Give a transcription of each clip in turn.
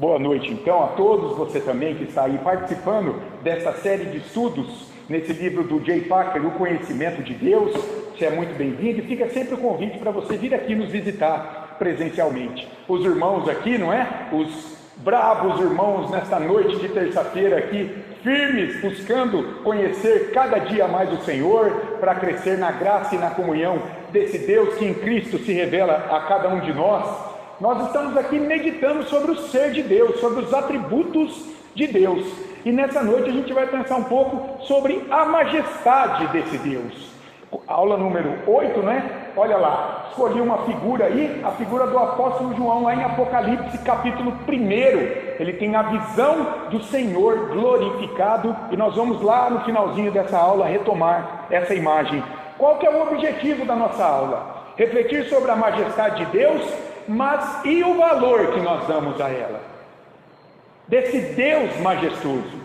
Boa noite, então, a todos, você também que está aí participando dessa série de estudos nesse livro do J. Packer, O Conhecimento de Deus. Você é muito bem-vindo e fica sempre o convite para você vir aqui nos visitar presencialmente. Os irmãos aqui, não é? Os bravos irmãos nesta noite de terça-feira aqui, firmes, buscando conhecer cada dia mais o Senhor, para crescer na graça e na comunhão desse Deus que em Cristo se revela a cada um de nós. Nós estamos aqui meditando sobre o ser de Deus, sobre os atributos de Deus. E nessa noite a gente vai pensar um pouco sobre a majestade desse Deus. Aula número 8, né? Olha lá, escolhi uma figura aí, a figura do apóstolo João, lá em Apocalipse, capítulo 1. Ele tem a visão do Senhor glorificado, e nós vamos lá no finalzinho dessa aula retomar essa imagem. Qual que é o objetivo da nossa aula? Refletir sobre a majestade de Deus, mas e o valor que nós damos a ela? Desse Deus majestoso.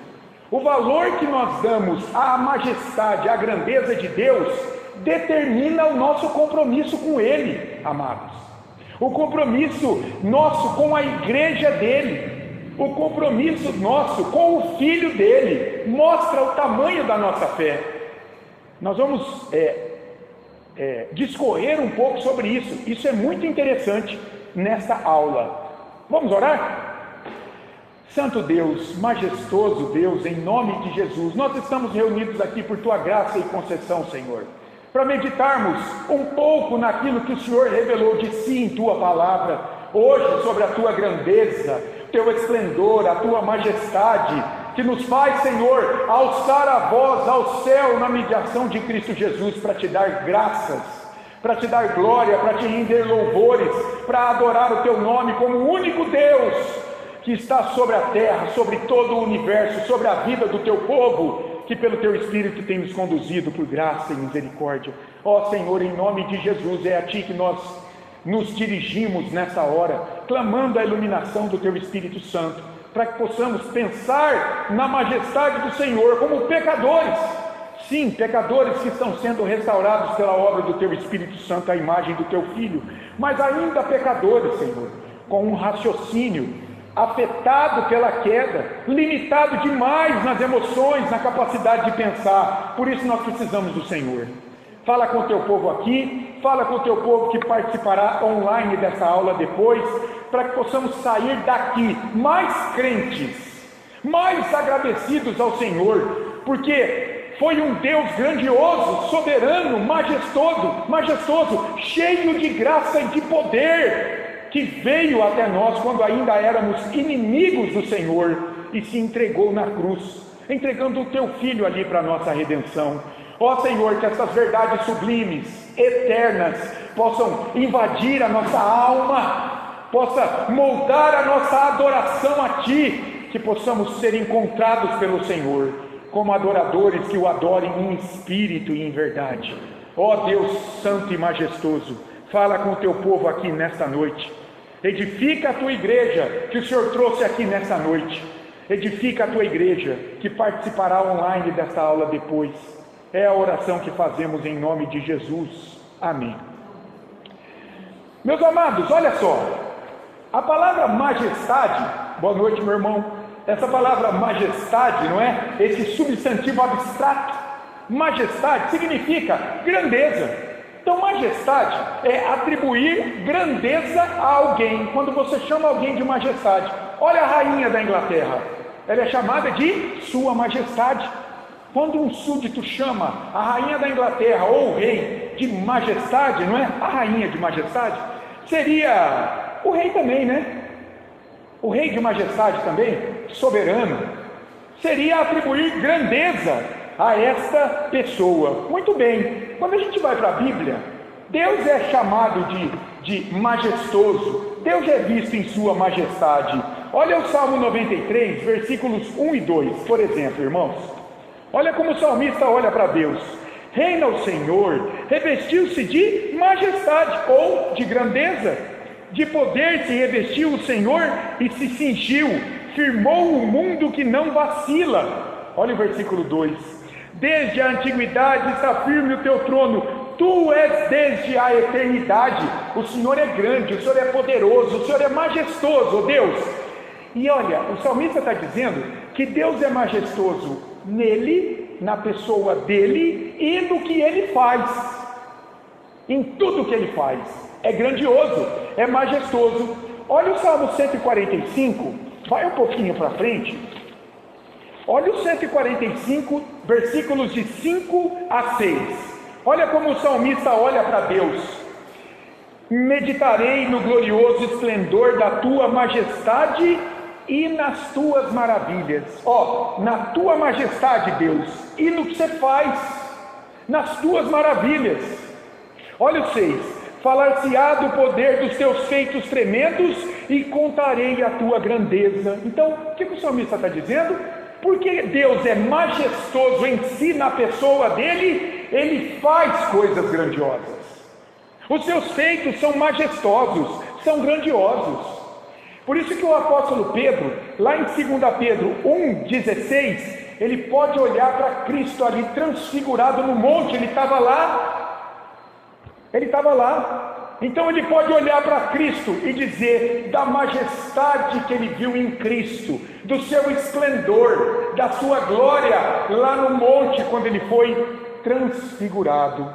O valor que nós damos à majestade, à grandeza de Deus, determina o nosso compromisso com Ele, amados. O compromisso nosso com a igreja dele, o compromisso nosso com o Filho dele, mostra o tamanho da nossa fé. Nós vamos discorrer um pouco sobre isso. Isso é muito interessante nesta aula. Vamos orar? Santo Deus, majestoso Deus, em nome de Jesus, nós estamos reunidos aqui por Tua graça e concessão, Senhor, para meditarmos um pouco naquilo que o Senhor revelou de si em Tua palavra, hoje sobre a Tua grandeza, Teu esplendor, a Tua majestade, que nos faz, Senhor, alçar a voz ao céu na mediação de Cristo Jesus, para Te dar graças, para Te dar glória, para Te render louvores, para adorar o Teu nome como o único Deus que está sobre a terra, sobre todo o universo, sobre a vida do Teu povo, que pelo Teu Espírito tem nos conduzido por graça e misericórdia. Ó Senhor, em nome de Jesus, é a Ti que nós nos dirigimos nessa hora, clamando a iluminação do Teu Espírito Santo, para que possamos pensar na majestade do Senhor como pecadores. Sim, pecadores que estão sendo restaurados pela obra do Teu Espírito Santo, à imagem do Teu Filho, mas ainda pecadores, Senhor, com um raciocínio afetado pela queda, limitado demais nas emoções, na capacidade de pensar. Por isso nós precisamos do Senhor. Fala com o Teu povo aqui, fala com o Teu povo que participará online dessa aula depois, para que possamos sair daqui mais crentes, mais agradecidos ao Senhor, porque foi um Deus grandioso, soberano, majestoso, cheio de graça e de poder, que veio até nós quando ainda éramos inimigos do Senhor e se entregou na cruz, entregando o Teu Filho ali para a nossa redenção. Ó Senhor, que essas verdades sublimes, eternas, possam invadir a nossa alma, possa moldar a nossa adoração a Ti, que possamos ser encontrados pelo Senhor como adoradores que o adorem em espírito e em verdade. Ó Deus santo e majestoso, fala com o Teu povo aqui nesta noite. Edifica a Tua igreja que o Senhor trouxe aqui nesta noite. Edifica a Tua igreja que participará online desta aula depois. É a oração que fazemos em nome de Jesus. Amém. Meus amados, olha só. A palavra majestade, boa noite, meu irmão. Essa palavra majestade, não é? Esse substantivo abstrato, majestade, significa grandeza. Então, majestade é atribuir grandeza a alguém. Quando você chama alguém de majestade, olha a rainha da Inglaterra, ela é chamada de Sua Majestade. Quando um súdito chama a rainha da Inglaterra ou o rei de majestade, não é? A rainha de majestade, seria o rei também, né? O rei de majestade também, soberano, seria atribuir grandeza a esta pessoa. Muito bem, quando a gente vai para a Bíblia, Deus é chamado de majestoso, Deus é visto em Sua majestade. Olha o Salmo 93, versículos 1 e 2, por exemplo, irmãos. Olha como o salmista olha para Deus. Reina o Senhor, revestiu-se de majestade ou de grandeza, de poder se revestiu o Senhor e se cingiu, firmou o mundo que não vacila. Olha o versículo 2. Desde a antiguidade está firme o Teu trono, Tu és desde a eternidade. O Senhor é grande, o Senhor é poderoso, o Senhor é majestoso, Deus. E olha, o salmista está dizendo que Deus é majestoso nele, na pessoa dele e no que ele faz. Em tudo que ele faz. É grandioso, é majestoso. Olha o Salmo 145, vai um pouquinho para frente. Olha o 145, versículos de 5 a 6. Olha como o salmista olha para Deus. Meditarei no glorioso esplendor da tua majestade e nas tuas maravilhas. Na tua majestade, Deus, e no que você faz, nas tuas maravilhas. Olha o 6. Falar-se-á do poder dos teus feitos tremendos e contarei a tua grandeza. Então, o que o salmista está dizendo? Porque Deus é majestoso em si, na pessoa dele, ele faz coisas grandiosas. Os seus feitos são majestosos, são grandiosos. Por isso que o apóstolo Pedro, lá em 2 Pedro 1,16, ele pode olhar para Cristo ali transfigurado no monte, ele estava lá. Então ele pode olhar para Cristo e dizer da majestade que ele viu em Cristo, do seu esplendor, da sua glória lá no monte quando ele foi transfigurado.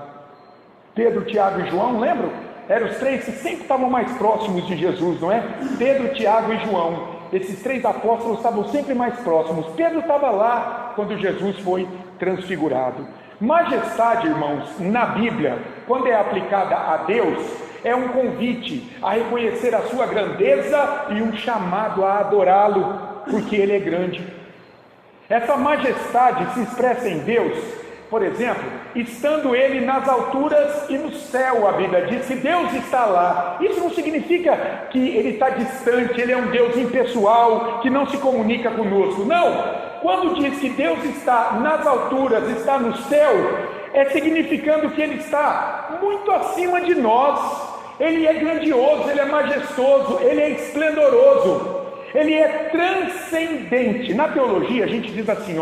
Pedro, Tiago e João, lembram? Eram os três que sempre estavam mais próximos de Jesus, não é? Pedro, Tiago e João. Esses três apóstolos estavam sempre mais próximos. Pedro estava lá quando Jesus foi transfigurado. Majestade, irmãos, na Bíblia, quando é aplicada a Deus, é um convite a reconhecer a sua grandeza e um chamado a adorá-lo, porque ele é grande. Essa majestade se expressa em Deus, por exemplo, estando ele nas alturas e no céu. A Bíblia diz que Deus está lá. Isso não significa que ele está distante, ele é um Deus impessoal, que não se comunica conosco. Não! Quando diz que Deus está nas alturas, está no céu, é significando que ele está muito acima de nós. Ele é grandioso, ele é majestoso, ele é esplendoroso, ele é transcendente. Na teologia a gente diz assim,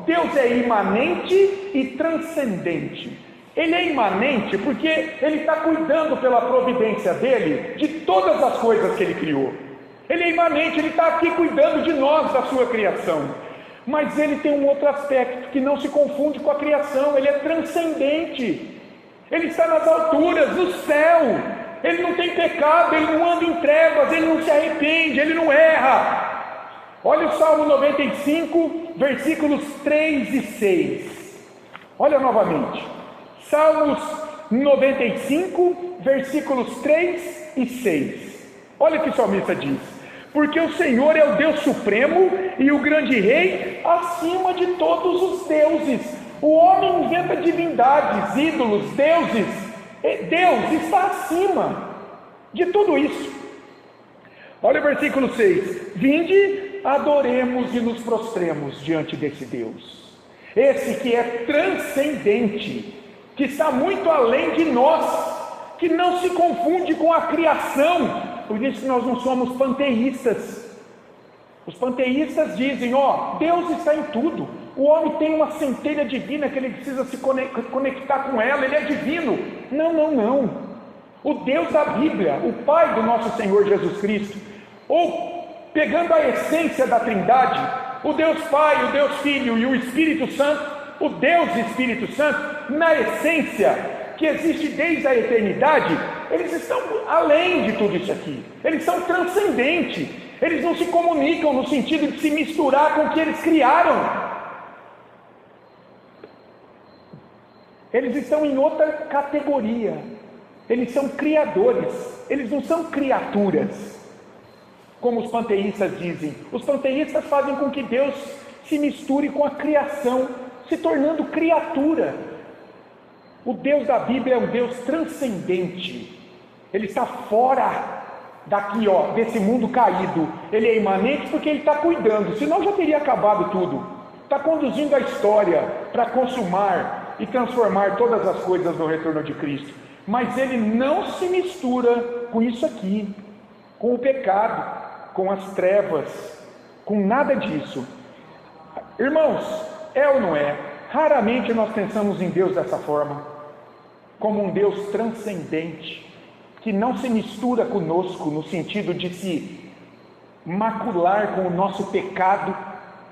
Deus é imanente e transcendente. Ele é imanente porque ele está cuidando pela providência dele de todas as coisas que ele criou. Ele é imanente, ele está aqui cuidando de nós, da sua criação. Mas ele tem um outro aspecto que não se confunde com a criação. Ele é transcendente. Ele está nas alturas, no céu. Ele não tem pecado, ele não anda em trevas, ele não se arrepende, ele não erra. Olha o Salmo 95, versículos 3 e 6. Olha novamente. Salmos 95, versículos 3 e 6. Olha o que o salmista diz. Porque o Senhor é o Deus supremo e o grande rei acima de todos os deuses. O homem inventa divindades, ídolos, deuses. Deus está acima de tudo isso. Olha o versículo 6. Vinde, adoremos e nos prostremos diante desse Deus. Esse que é transcendente, que está muito além de nós, que não se confunde com a criação. Por isso que nós não somos panteístas. Os panteístas dizem, Deus está em tudo. O homem tem uma centelha divina que ele precisa se conectar com ela, ele é divino. Não. O Deus da Bíblia, o Pai do nosso Senhor Jesus Cristo, ou pegando a essência da Trindade, o Deus Pai, o Deus Filho e o Espírito Santo, o Deus Espírito Santo, na essência que existe desde a eternidade, eles estão além de tudo isso aqui. Eles são transcendentes. Eles não se comunicam no sentido de se misturar com o que eles criaram. Eles estão em outra categoria. Eles são criadores. Eles não são criaturas, como os panteístas dizem. Os panteístas fazem com que Deus se misture com a criação, se tornando criatura. O Deus da Bíblia é um Deus transcendente. Ele está fora daqui, desse mundo caído. Ele é imanente porque ele está cuidando, senão já teria acabado tudo. Está conduzindo a história para consumar e transformar todas as coisas no retorno de Cristo. Mas ele não se mistura com isso aqui, com o pecado, com as trevas, com nada disso. Irmãos, é ou não é? Raramente nós pensamos em Deus dessa forma, como um Deus transcendente, que não se mistura conosco no sentido de se macular com o nosso pecado,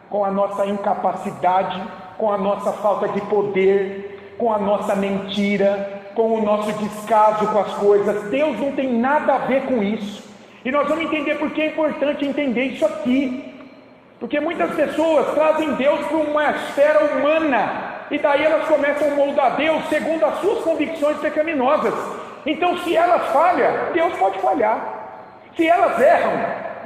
com a nossa incapacidade, com a nossa falta de poder, com a nossa mentira, com o nosso descaso com as coisas. Deus não tem nada a ver com isso. E nós vamos entender por que é importante entender isso aqui. Porque muitas pessoas trazem Deus para uma esfera humana, e daí elas começam a moldar Deus segundo as suas convicções pecaminosas. Então, se elas falham, Deus pode falhar. Se elas erram,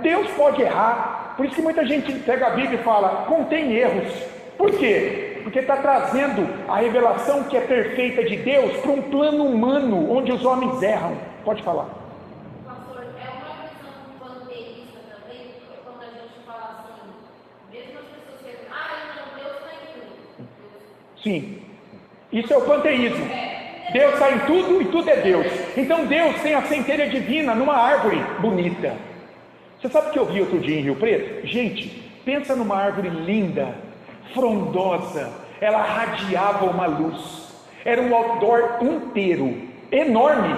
Deus pode errar. Por isso que muita gente pega a Bíblia e fala, contém erros. Por quê? Porque está trazendo a revelação que é perfeita de Deus para um plano humano, onde os homens erram. Pode falar. Pastor, é uma visão panteísta também, quando a gente fala assim, mesmo as pessoas dizem, não, Deus está em tudo. Sim, isso é o panteísmo. Deus está em tudo e tudo é Deus. Então Deus tem a centelha divina numa árvore bonita. Você sabe o que eu vi outro dia em Rio Preto? Gente, pensa numa árvore linda, frondosa, ela radiava uma luz, era um outdoor inteiro, enorme,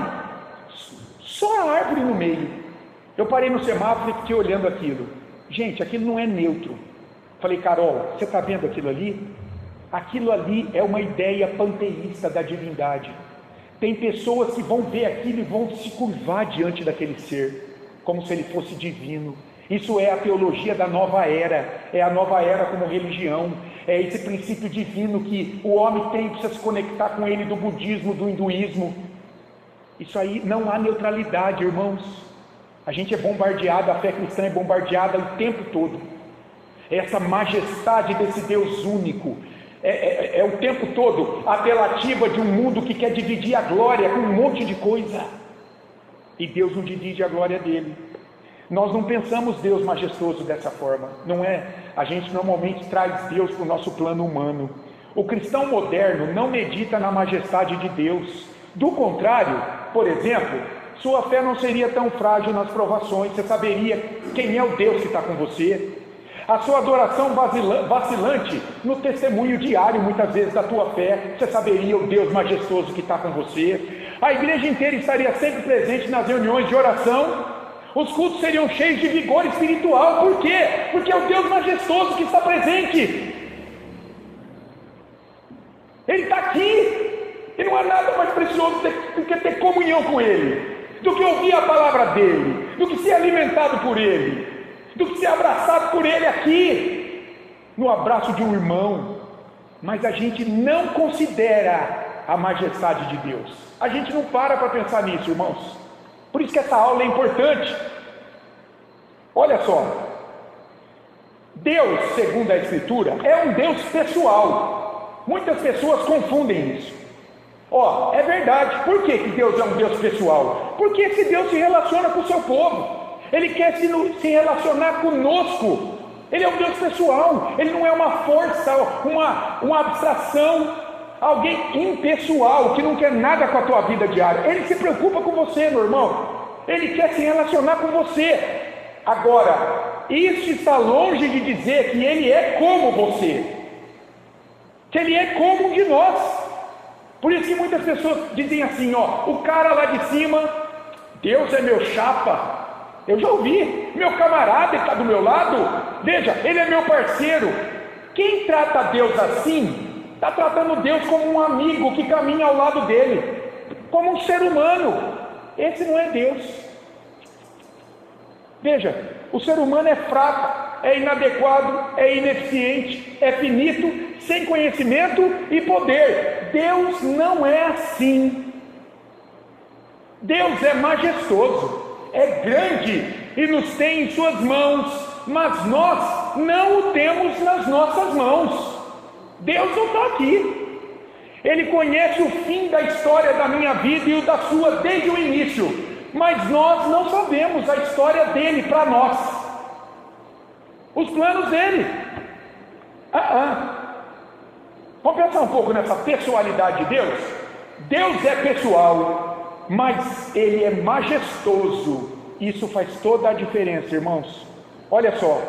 só a árvore no meio. Eu parei no semáforo e fiquei olhando aquilo. Gente, aquilo não é neutro. Falei, Carol, você está vendo aquilo ali? Aquilo ali é uma ideia panteísta da divindade. Tem pessoas que vão ver aquilo e vão se curvar diante daquele ser, como se ele fosse divino. Isso é a teologia da nova era, é a nova era como religião, é esse princípio divino que o homem tem, precisa se conectar com ele, do budismo, do hinduísmo. Isso aí não há neutralidade, irmãos. A gente é bombardeado, a fé cristã é bombardeada o tempo todo. Essa majestade desse Deus único, é o tempo todo a apelativa de um mundo que quer dividir a glória com um monte de coisa. E Deus não divide a glória dele. Nós não pensamos Deus majestoso dessa forma, não é? A gente normalmente traz Deus para o nosso plano humano. O cristão moderno não medita na majestade de Deus. Do contrário, por exemplo, sua fé não seria tão frágil nas provações, você saberia quem é o Deus que está com você. A sua adoração vacilante no testemunho diário, muitas vezes, da tua fé, você saberia o Deus majestoso que está com você. A igreja inteira estaria sempre presente nas reuniões de oração. Os cultos seriam cheios de vigor espiritual. Por quê? Porque é o Deus majestoso que está presente. Ele está aqui. E não há nada mais precioso do que ter comunhão com Ele, do que ouvir a palavra dEle, do que ser alimentado por Ele, do que ser abraçado por Ele aqui, no abraço de um irmão. Mas a gente não considera a majestade de Deus. A gente não para pensar nisso, irmãos. Por isso que essa aula é importante. Olha só, Deus, segundo a Escritura, é um Deus pessoal. Muitas pessoas confundem isso. É verdade. Por que Deus é um Deus pessoal? Porque esse Deus se relaciona com o seu povo. Ele quer se relacionar conosco. Ele é um Deus pessoal. Ele não é uma força, uma abstração, alguém impessoal, que não quer nada com a tua vida diária. Ele se preocupa com você, meu irmão. Ele quer se relacionar com você. Agora, isso está longe de dizer que Ele é como você, que Ele é como um de nós. Por isso que muitas pessoas dizem assim, o cara lá de cima, Deus é meu chapa. Eu já ouvi, meu camarada está do meu lado, veja, ele é meu parceiro. Quem trata Deus assim, está tratando Deus como um amigo que caminha ao lado dele, como um ser humano. Esse não é Deus. Veja, o ser humano é fraco, é inadequado, é ineficiente, é finito, sem conhecimento e poder. Deus não é assim. Deus é majestoso, é grande e nos tem em suas mãos, mas nós não o temos nas nossas mãos. Deus não está aqui. Ele conhece o fim da história da minha vida e o da sua desde o início, mas nós não sabemos a história dele para nós, os planos dele. Vamos pensar um pouco nessa pessoalidade de Deus. Deus é pessoal, mas Ele é majestoso. Isso faz toda a diferença, irmãos. Olha só,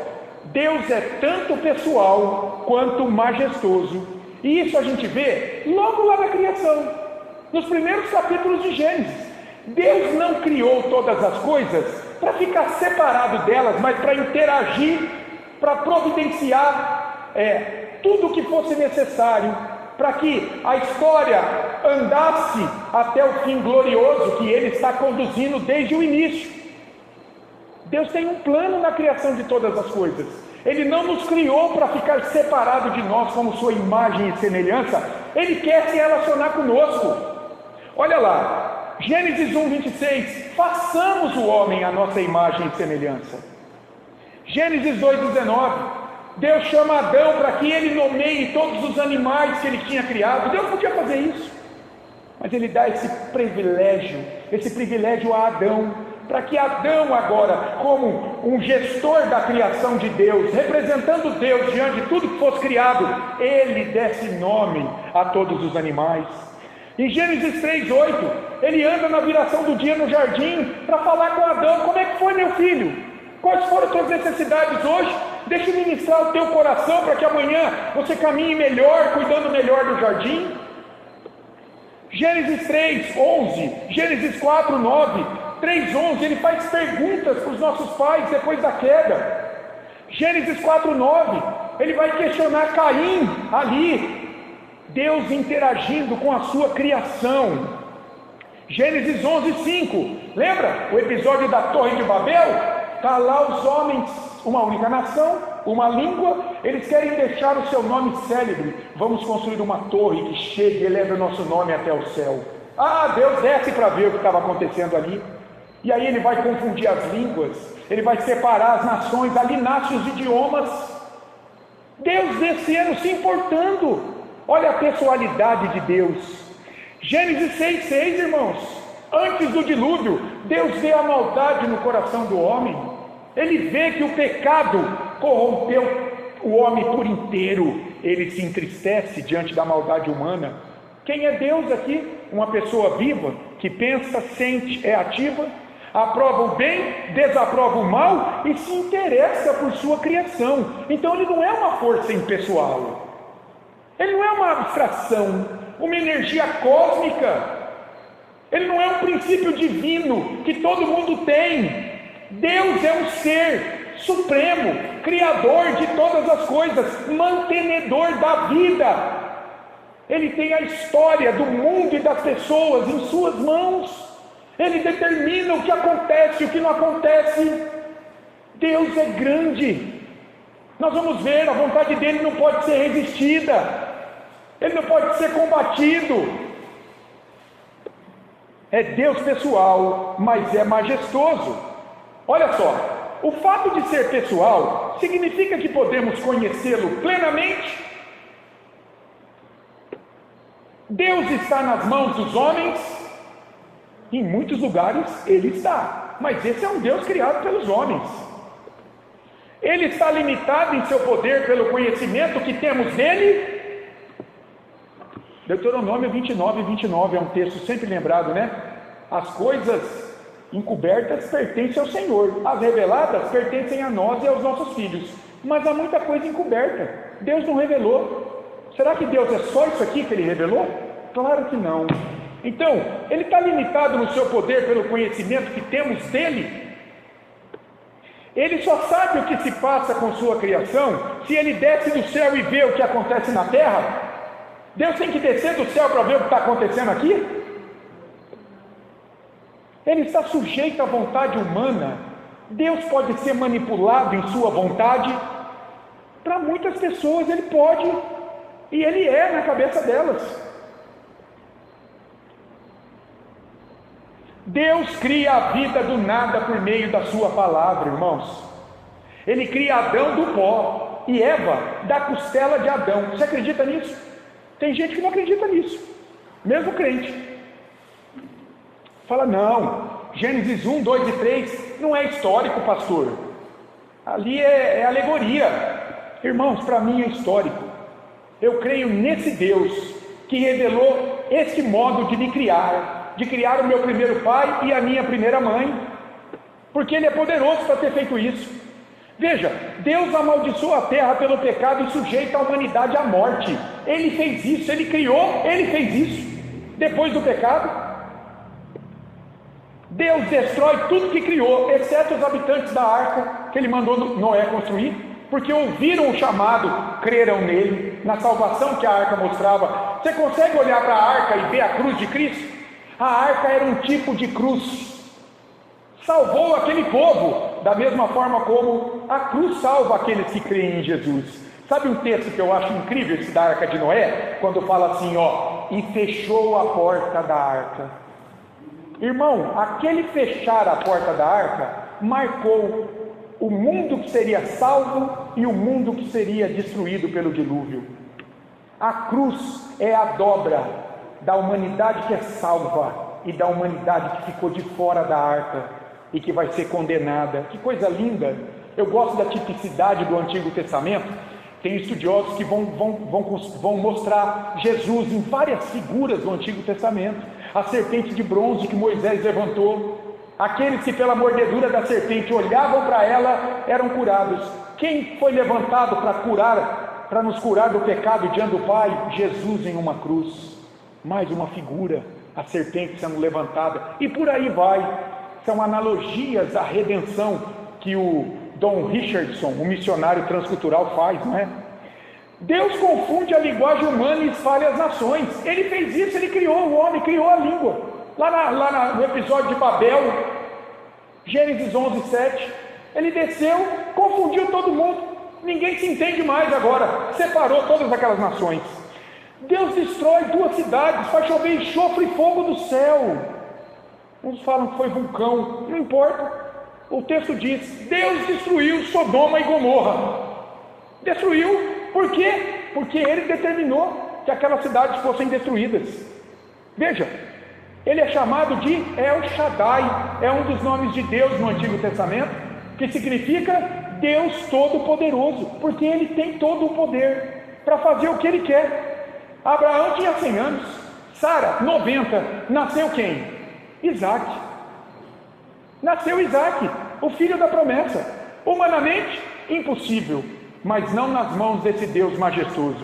Deus é tanto pessoal quanto majestoso. E isso a gente vê logo lá na criação, nos primeiros capítulos de Gênesis. Deus não criou todas as coisas para ficar separado delas, mas para interagir, para providenciar tudo o que fosse necessário, para que a história andasse até o fim glorioso que Ele está conduzindo desde o início. Deus tem um plano na criação de todas as coisas. Ele não nos criou para ficar separado de nós como sua imagem e semelhança. Ele quer se relacionar conosco. Olha lá, Gênesis 1:26, façamos o homem à nossa imagem e semelhança. Gênesis 2:19, Deus chama Adão para que ele nomeie todos os animais que ele tinha criado. Deus podia fazer isso, mas ele dá esse privilégio a Adão, para que Adão agora, como um gestor da criação de Deus, representando Deus diante de tudo que fosse criado, ele desse nome a todos os animais. Em Gênesis 3:8, ele anda na viração do dia no jardim para falar com Adão: como é que foi, meu filho? Quais foram as tuas necessidades hoje? Deixa eu ministrar o teu coração para que amanhã você caminhe melhor, cuidando melhor do jardim. Gênesis 3:11, Gênesis 4:9, 3:11, ele faz perguntas para os nossos pais depois da queda. Gênesis 4:9, ele vai questionar Caim ali, Deus interagindo com a sua criação. Gênesis 11:5, lembra o episódio da Torre de Babel? Está lá os homens, uma única nação, uma língua, eles querem deixar o seu nome célebre. Vamos construir uma torre que chegue e leve o nosso nome até o céu. Deus desce para ver o que estava acontecendo ali. E aí ele vai confundir as línguas, ele vai separar as nações, ali nascem os idiomas. Deus descendo, se importando. Olha a pessoalidade de Deus. Gênesis 6:6, irmãos. Antes do dilúvio, Deus vê a maldade no coração do homem. Ele vê que o pecado corrompeu o homem por inteiro. Ele se entristece diante da maldade humana. Quem é Deus aqui? Uma pessoa viva, que pensa, sente, é ativa, aprova o bem, desaprova o mal e se interessa por sua criação. Então ele não é uma força impessoal. Ele não é uma abstração, uma energia cósmica. Ele não é um princípio divino que todo mundo tem. Deus é um ser supremo, criador de todas as coisas, mantenedor da vida. Ele tem a história do mundo e das pessoas em suas mãos. Ele determina o que acontece e o que não acontece. Deus é grande. Nós vamos ver, a vontade dele não pode ser resistida. Ele não pode ser combatido. É Deus pessoal, mas é majestoso. Olha só, o fato de ser pessoal significa que podemos conhecê-lo plenamente. Deus está nas mãos dos homens. Em muitos lugares ele está, mas esse é um Deus criado pelos homens. Ele está limitado em seu poder pelo conhecimento que temos dele. Deuteronômio 29:29 é um texto sempre lembrado, né? As coisas encobertas pertencem ao Senhor, as reveladas pertencem a nós e aos nossos filhos. Mas há muita coisa encoberta, Deus não revelou. Será que Deus é só isso aqui que Ele revelou? Claro que não. Então, Ele está limitado no seu poder pelo conhecimento que temos dEle. Ele só sabe o que se passa com sua criação se Ele desce do céu e vê o que acontece na terra. Deus tem que descer do céu para ver o que está acontecendo aqui? Ele está sujeito à vontade humana. Deus pode ser manipulado em sua vontade? Para muitas pessoas ele pode, e ele é na cabeça delas. Deus cria a vida do nada por meio da sua palavra, irmãos. Ele cria Adão do pó e Eva da costela de Adão. Você acredita nisso? Tem gente que não acredita nisso, mesmo crente. Fala, não, Gênesis 1, 2 e 3 não é histórico, pastor. Ali é alegoria. Irmãos, para mim é histórico. Eu creio nesse Deus que revelou esse modo de me criar, de criar o meu primeiro pai e a minha primeira mãe, porque Ele é poderoso para ter feito isso. Veja, Deus amaldiçoa a terra pelo pecado e sujeita a humanidade à morte. Ele fez isso, Ele criou, Ele fez isso, depois do pecado. Deus destrói tudo que criou, exceto os habitantes da arca que ele mandou Noé construir, porque ouviram o chamado, creram nele, na salvação que a arca mostrava. Você consegue olhar para a arca e ver a cruz de Cristo? A arca era um tipo de cruz, salvou aquele povo, da mesma forma como a cruz salva aqueles que creem em Jesus. Sabe um texto que eu acho incrível, esse da arca de Noé? Quando fala assim, e fechou a porta da arca. Irmão, aquele fechar a porta da arca marcou o mundo que seria salvo e o mundo que seria destruído pelo dilúvio. A cruz é a dobra da humanidade que é salva e da humanidade que ficou de fora da arca e que vai ser condenada. Que coisa linda! Eu gosto da tipicidade do Antigo Testamento. Tem estudiosos que vão mostrar Jesus em várias figuras do Antigo Testamento. A serpente de bronze que Moisés levantou, aqueles que pela mordedura da serpente olhavam para ela eram curados. Quem foi levantado para nos curar do pecado diante do Pai? Jesus em uma cruz. Mais uma figura, a serpente sendo levantada, e por aí vai. São analogias à redenção que o Don Richardson, o missionário transcultural, faz, não é? Deus confunde a linguagem humana e espalha as nações. Ele fez isso, ele criou o homem, criou a língua. Lá no episódio de Babel, Gênesis 11:7, ele desceu, confundiu todo mundo, ninguém se entende mais agora, separou todas aquelas nações. Deus destrói 2 cidades, faz chover enxofre e fogo do céu. Uns falam que foi vulcão, não importa. O texto diz, Deus destruiu Sodoma e Gomorra. Destruiu, por quê? Porque ele determinou que aquelas cidades fossem destruídas. Veja, ele é chamado de El Shaddai, é um dos nomes de Deus no Antigo Testamento, que significa Deus Todo-Poderoso, porque ele tem todo o poder para fazer o que ele quer. Abraão tinha 100 anos, Sara 90, nasceu quem? Isaac. Nasceu Isaac, o filho da promessa. Humanamente, impossível, mas não nas mãos desse Deus majestoso.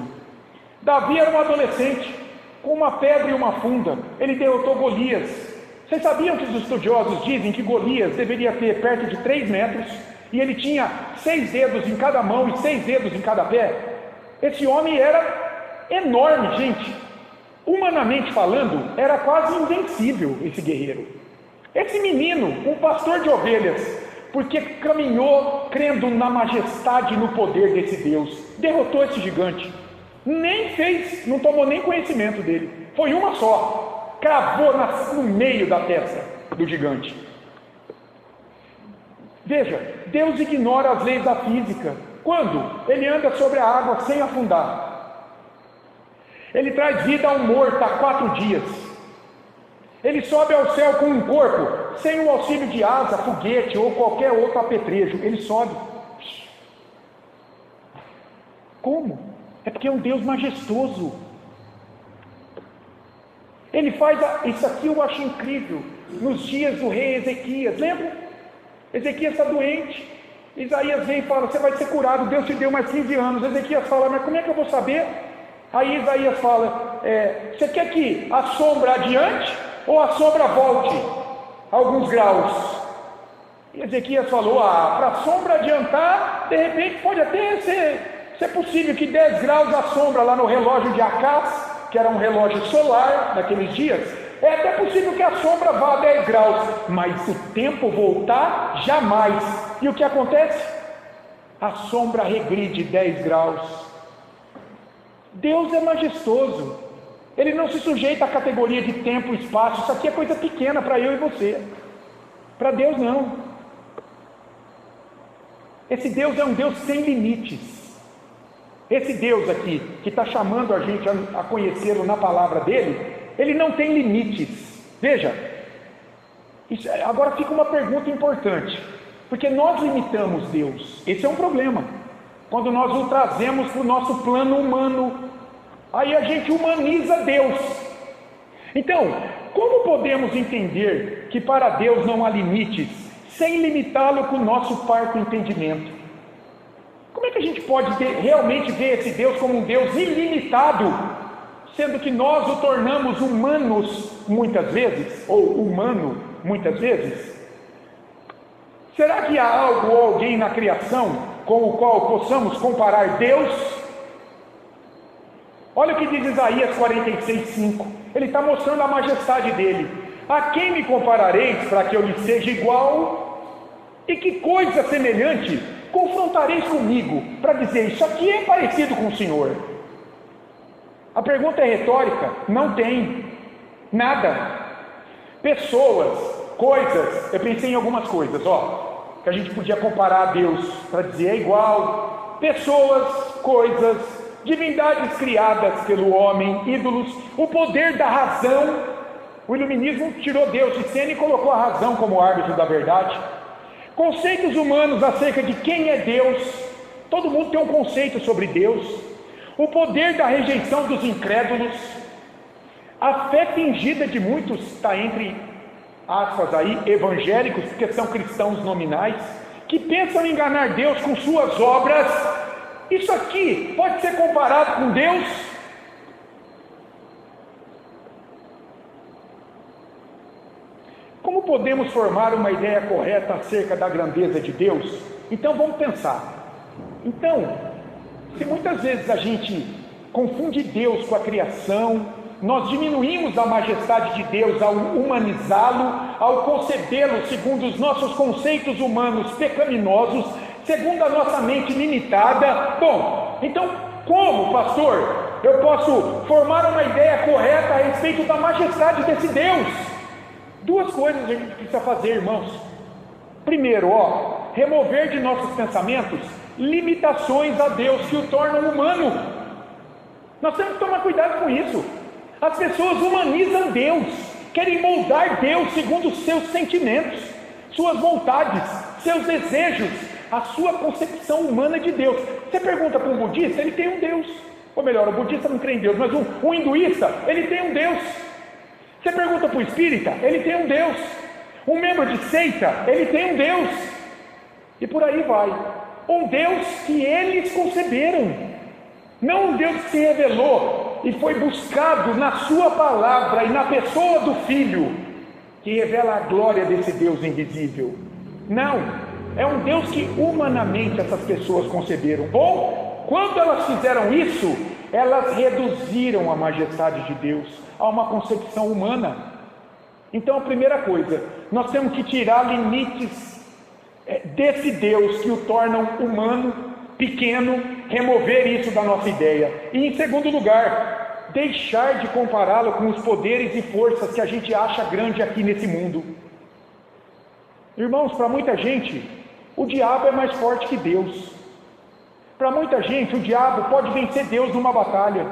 Davi era um adolescente, com uma pedra e uma funda, ele derrotou Golias. Vocês sabiam que os estudiosos dizem que Golias deveria ter perto de 3 metros, e ele tinha 6 dedos em cada mão e 6 dedos em cada pé? Esse homem era enorme, gente. Humanamente falando, era quase invencível esse guerreiro. Esse menino, um pastor de ovelhas, porque caminhou crendo na majestade e no poder desse Deus, derrotou esse gigante. Não tomou nem conhecimento dele. Foi uma só, cravou no meio da testa do gigante. Veja, Deus ignora as leis da física. Quando? Ele anda sobre a água sem afundar. Ele traz vida a um morto há 4 dias. Ele sobe ao céu com um corpo, sem o auxílio de asa, foguete ou qualquer outro apetrecho. Ele sobe. Como? É porque é um Deus majestoso. Ele faz isso aqui, eu acho incrível. Nos dias do rei Ezequias, lembra? Ezequias está doente. Isaías vem e fala, você vai ser curado, Deus te deu mais 15 anos. Ezequias fala, mas como é que eu vou saber? Aí Isaías fala, você quer que a sombra adiante ou a sombra volte alguns graus? E Ezequias falou, para a sombra adiantar, de repente pode até ser possível que 10 graus a sombra lá no relógio de Acás, que era um relógio solar daqueles dias, é até possível que a sombra vá a 10 graus, mas o tempo voltar, jamais. E o que acontece? A sombra regride 10 graus. Deus é majestoso, ele não se sujeita à categoria de tempo e espaço. Isso aqui é coisa pequena para eu e você, para Deus não. Esse Deus é um Deus sem limites. Esse Deus aqui, que está chamando a gente a conhecê-lo na palavra dele, ele não tem limites. Veja, agora fica uma pergunta importante, porque nós limitamos Deus. Esse é um problema. Quando nós o trazemos para o nosso plano humano, aí a gente humaniza Deus. Então, como podemos entender que para Deus não há limites, sem limitá-lo com o nosso parco entendimento? Como é que a gente pode realmente ver esse Deus como um Deus ilimitado, sendo que nós o tornamos humanos muitas vezes, ou humano, muitas vezes? Será que há algo ou alguém na criação com o qual possamos comparar Deus? Olha o que diz Isaías 46:5. Ele está mostrando a majestade dele. A quem me comparareis para que eu lhe seja igual? E que coisa semelhante confrontareis comigo para dizer, isso aqui é parecido com o Senhor? A pergunta é retórica? Não tem. Nada. Pessoas, coisas, eu pensei em algumas coisas, que a gente podia comparar a Deus para dizer é igual. Pessoas, coisas, divindades criadas pelo homem, ídolos, o poder da razão. O iluminismo tirou Deus de cena e colocou a razão como árbitro da verdade. Conceitos humanos acerca de quem é Deus. Todo mundo tem um conceito sobre Deus. O poder da rejeição dos incrédulos. A fé fingida de muitos, está entre aspas aí, evangélicos, porque são cristãos nominais, que pensam enganar Deus com suas obras. Isso aqui pode ser comparado com Deus? Como podemos formar uma ideia correta acerca da grandeza de Deus? Então vamos pensar. Então, se muitas vezes a gente confunde Deus com a criação, nós diminuímos a majestade de Deus ao humanizá-lo, ao concebê-lo segundo os nossos conceitos humanos pecaminosos, segundo a nossa mente limitada. Bom, então como, pastor, eu posso formar uma ideia correta a respeito da majestade desse Deus? Duas coisas a gente precisa fazer, irmãos. Primeiro, remover de nossos pensamentos limitações a Deus que o tornam humano. Nós temos que tomar cuidado com isso. As pessoas humanizam Deus, querem moldar Deus segundo os seus sentimentos, suas vontades, seus desejos, a sua concepção humana de Deus. Você pergunta para um budista, ele tem um Deus. Ou melhor, o budista não crê em Deus, mas um hinduísta, ele tem um Deus. Você pergunta para o espírita, ele tem um Deus. Um membro de seita, ele tem um Deus. E por aí vai. Um Deus que eles conceberam. Não um Deus que se revelou e foi buscado na sua palavra e na pessoa do Filho, que revela a glória desse Deus invisível. Não, é um Deus que humanamente essas pessoas conceberam. Ou, quando elas fizeram isso, elas reduziram a majestade de Deus a uma concepção humana. Então, a primeira coisa, nós temos que tirar limites desse Deus que o tornam humano, pequeno, remover isso da nossa ideia. E em segundo lugar, deixar de compará-lo com os poderes e forças que a gente acha grande aqui nesse mundo. Irmãos, para muita gente, o diabo é mais forte que Deus. Para muita gente, o diabo pode vencer Deus numa batalha.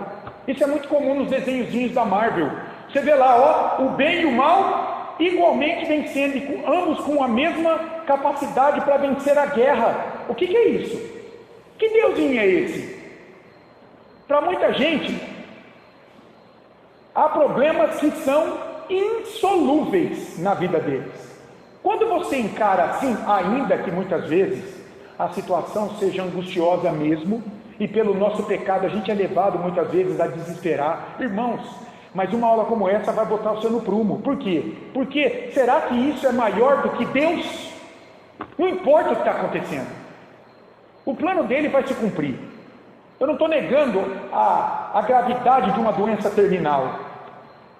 Isso é muito comum nos desenhozinhos da Marvel. Você vê lá, o bem e o mal igualmente vencendo, e ambos com a mesma capacidade para vencer a guerra. O que é isso? Que deusinho é esse? Para muita gente, há problemas que são insolúveis na vida deles. Quando você encara assim, ainda que muitas vezes a situação seja angustiosa mesmo, e pelo nosso pecado a gente é levado muitas vezes a desesperar, irmãos, mas uma aula como essa vai botar você no prumo. Por quê? Porque será que isso é maior do que Deus? Não importa o que está acontecendo, o plano dele vai se cumprir. Eu não estou negando a gravidade de uma doença terminal.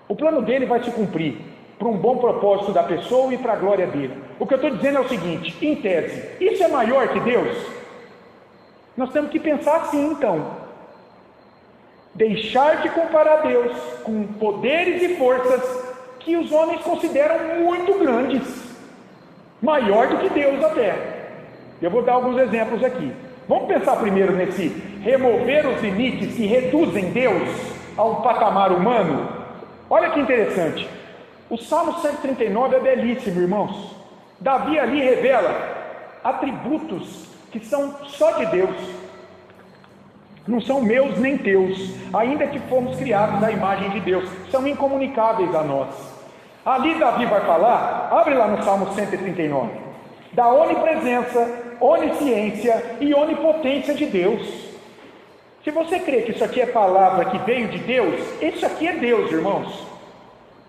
O plano dele vai se cumprir, para um bom propósito da pessoa e para a glória dele. O que eu estou dizendo é o seguinte, em tese, isso é maior que Deus? Nós temos que pensar assim, então. Deixar de comparar Deus com poderes e forças que os homens consideram muito grandes, maior do que Deus até. Eu vou dar alguns exemplos aqui. Vamos pensar primeiro nesse remover os limites que reduzem Deus a um patamar humano. Olha que interessante. O Salmo 139 é belíssimo, irmãos. Davi ali revela atributos que são só de Deus. Não são meus nem teus, ainda que fomos criados à imagem de Deus, são incomunicáveis a nós. Ali Davi vai falar, abre lá no Salmo 139, da onipresença, onisciência e onipotência de Deus. Se você crê que isso aqui é palavra que veio de Deus, isso aqui é Deus, irmãos.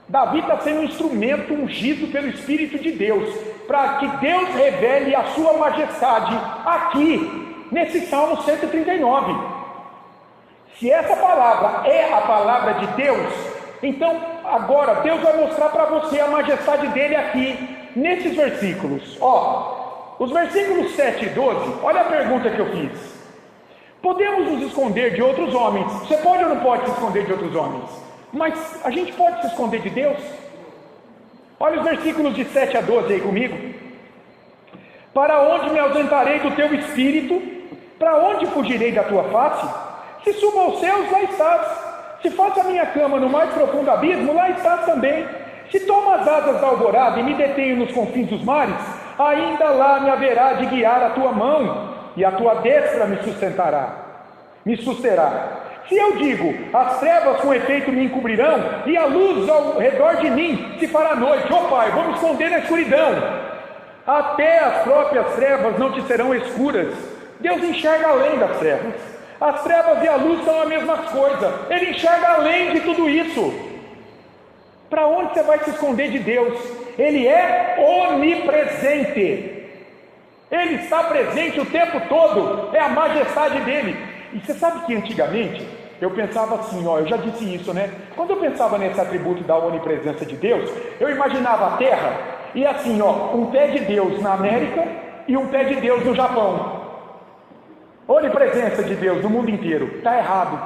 Davi está sendo um instrumento ungido pelo Espírito de Deus, para que Deus revele a sua majestade aqui, nesse Salmo 139. Se essa palavra é a palavra de Deus, então agora Deus vai mostrar para você a majestade dele aqui, nesses versículos. Os versículos 7 e 12, olha a pergunta que eu fiz. Podemos nos esconder de outros homens? Você pode ou não pode se esconder de outros homens? Mas a gente pode se esconder de Deus? Olha os versículos de 7 a 12 aí comigo. Para onde me ausentarei do teu espírito? Para onde fugirei da tua face? Se subo aos céus, lá estás. Se faço a minha cama no mais profundo abismo, lá estás também. Se tomo as asas da alvorada e me detenho nos confins dos mares, ainda lá me haverá de guiar a tua mão, e a tua destra me susterá. Se eu digo, as trevas com efeito me encobrirão, e a luz ao redor de mim se fará noite, Pai, vou me esconder na escuridão. Até as próprias trevas não te serão escuras. Deus enxerga além das trevas. As trevas e a luz são a mesma coisa. Ele enxerga além de tudo isso. Para onde você vai se esconder de Deus? Ele é onipresente. Ele está presente o tempo todo. É a majestade dele. E você sabe que antigamente eu pensava assim, eu já disse isso, né? Quando eu pensava nesse atributo da onipresença de Deus, eu imaginava a terra e assim, um pé de Deus na América e um pé de Deus no Japão. Onipresença de Deus no mundo inteiro. Está errado.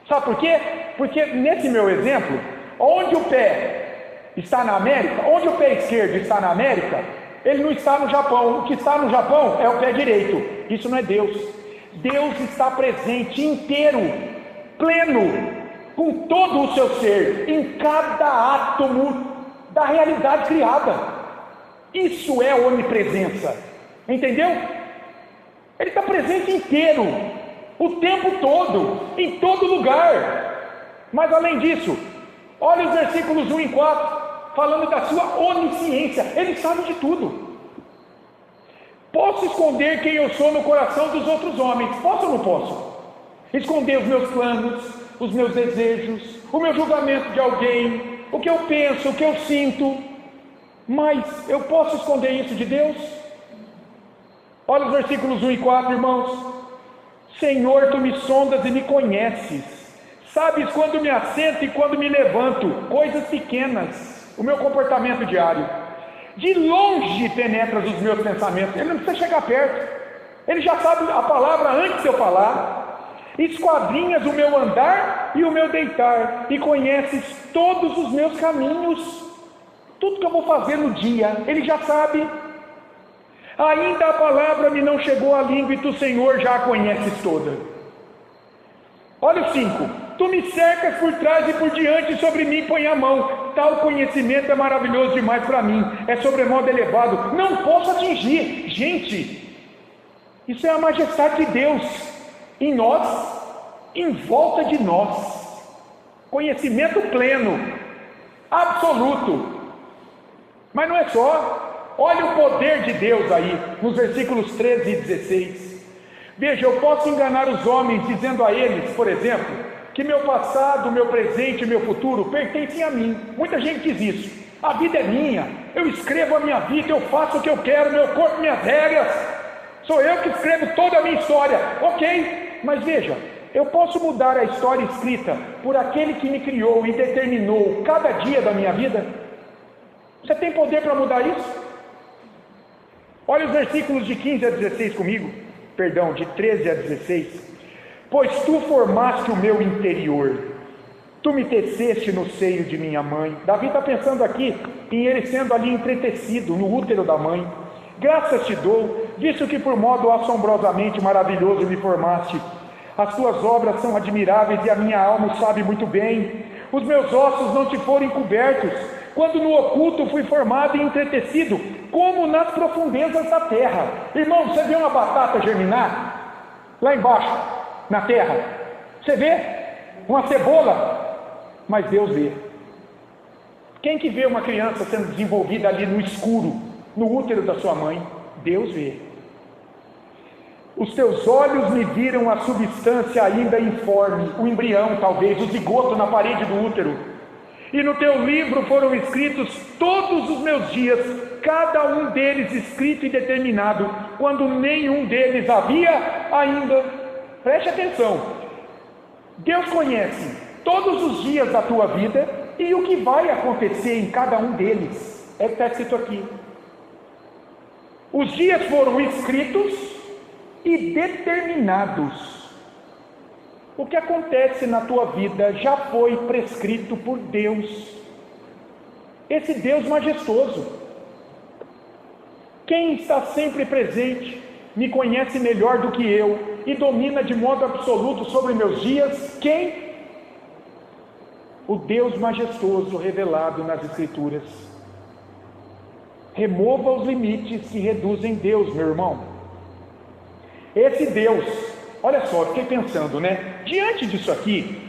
Sabe por quê? Porque nesse meu exemplo, onde o pé está na América, onde o pé esquerdo está na América, ele não está no Japão. O que está no Japão é o pé direito. Isso não é Deus. Deus está presente inteiro, pleno, com todo o seu ser, em cada átomo da realidade criada. Isso é onipresença. Entendeu? Ele está presente inteiro, o tempo todo, em todo lugar. Mas além disso, olha os versículos 1 e 4, falando da sua onisciência. Ele sabe de tudo. Posso esconder quem eu sou no coração dos outros homens? Posso ou não posso? Esconder os meus planos, os meus desejos, o meu julgamento de alguém, o que eu penso, o que eu sinto. Mas eu posso esconder isso de Deus? Olha os versículos 1 e 4, irmãos. Senhor, tu me sondas e me conheces. Sabes quando me assento e quando me levanto, coisas pequenas, o meu comportamento diário. De longe penetras os meus pensamentos. Ele não precisa chegar perto. Ele já sabe a palavra antes de eu falar. Esquadrinhas o meu andar e o meu deitar, e conheces todos os meus caminhos. Tudo que eu vou fazer no dia, Ele já sabe. Ainda a palavra me não chegou à língua, e tu, Senhor, já a conheces toda. Olha o 5. Tu me cercas por trás e por diante, sobre mim põe a mão. Tal conhecimento é maravilhoso demais para mim, é sobremodo elevado, não posso atingir. Gente, isso é a majestade de Deus em nós, em volta de nós. Conhecimento pleno, absoluto. Mas não é só. Olha o poder de Deus aí, nos versículos 13 e 16. Veja, eu posso enganar os homens dizendo a eles, por exemplo, que meu passado, meu presente e meu futuro pertencem a mim. Muita gente diz isso. A vida é minha, eu escrevo a minha vida, eu faço o que eu quero, meu corpo, minhas regras. Sou eu que escrevo toda a minha história. Ok, mas veja, eu posso mudar a história escrita por aquele que me criou e determinou cada dia da minha vida? Você tem poder para mudar isso? Olha os versículos de 15 a 16 comigo. Perdão, de 13 a 16. Pois tu formaste o meu interior, tu me teceste no seio de minha mãe. Davi está pensando aqui em ele sendo ali entretecido no útero da mãe. Graças te dou, visto que por modo assombrosamente maravilhoso me formaste. As tuas obras são admiráveis e a minha alma o sabe muito bem. Os meus ossos não te foram encobertos, quando no oculto fui formado e entretecido, como nas profundezas da terra. Irmão, você vê uma batata germinar? Lá embaixo, na terra. Você vê? Uma cebola? Mas Deus vê. Quem que vê uma criança sendo desenvolvida ali no escuro, no útero da sua mãe? Deus vê. Os teus olhos me viram a substância ainda informe, o embrião talvez, o zigoto na parede do útero. e no teu livro foram escritos todos os meus dias, cada um deles escrito e determinado, quando nenhum deles havia ainda. Preste atenção, Deus conhece todos os dias da tua vida e o que vai acontecer em cada um deles, é o que está escrito aqui. Os dias foram escritos e determinados. O que acontece na tua vida já foi prescrito por Deus, esse Deus majestoso. Quem está sempre presente, me conhece melhor do que eu e domina de modo absoluto sobre meus dias. Quem? O Deus majestoso revelado nas Escrituras. Remova os limites que reduzem Deus, meu irmão. Esse Deus, olha só, fiquei pensando, né? Diante disso aqui,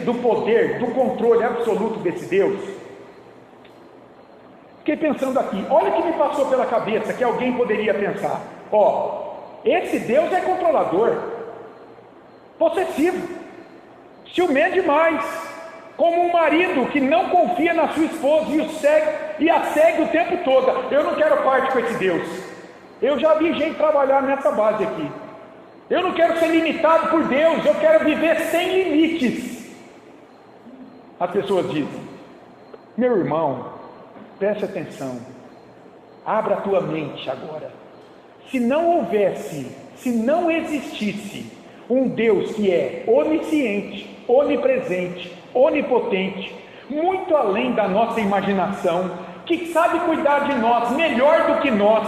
do poder, do controle absoluto desse Deus, fiquei pensando aqui, olha o que me passou pela cabeça, que alguém poderia pensar. Esse Deus é controlador, possessivo, ciumento demais, como um marido que não confia na sua esposa e a segue o tempo todo. Eu não quero parte com esse Deus. Eu já vi gente trabalhar nessa base aqui. Eu não quero ser limitado por Deus, eu quero viver sem limites. As pessoas dizem: meu irmão, preste atenção, abra a tua mente agora. Se não existisse um Deus que é onisciente, onipresente, onipotente, muito além da nossa imaginação, que sabe cuidar de nós melhor do que nós,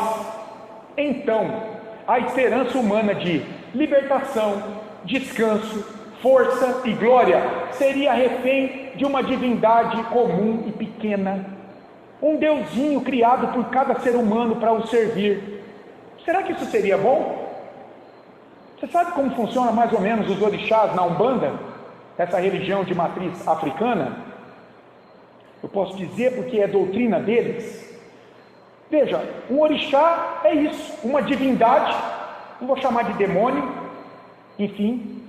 então a esperança humana de libertação, descanso, força e glória seria refém de uma divindade comum e pequena, um deusinho criado por cada ser humano para o servir. Será que isso seria bom? Você sabe como funciona mais ou menos os orixás na Umbanda? Essa religião de matriz africana? Eu posso dizer porque é doutrina deles. Veja, um orixá é isso, uma divindade, não vou chamar de demônio, enfim,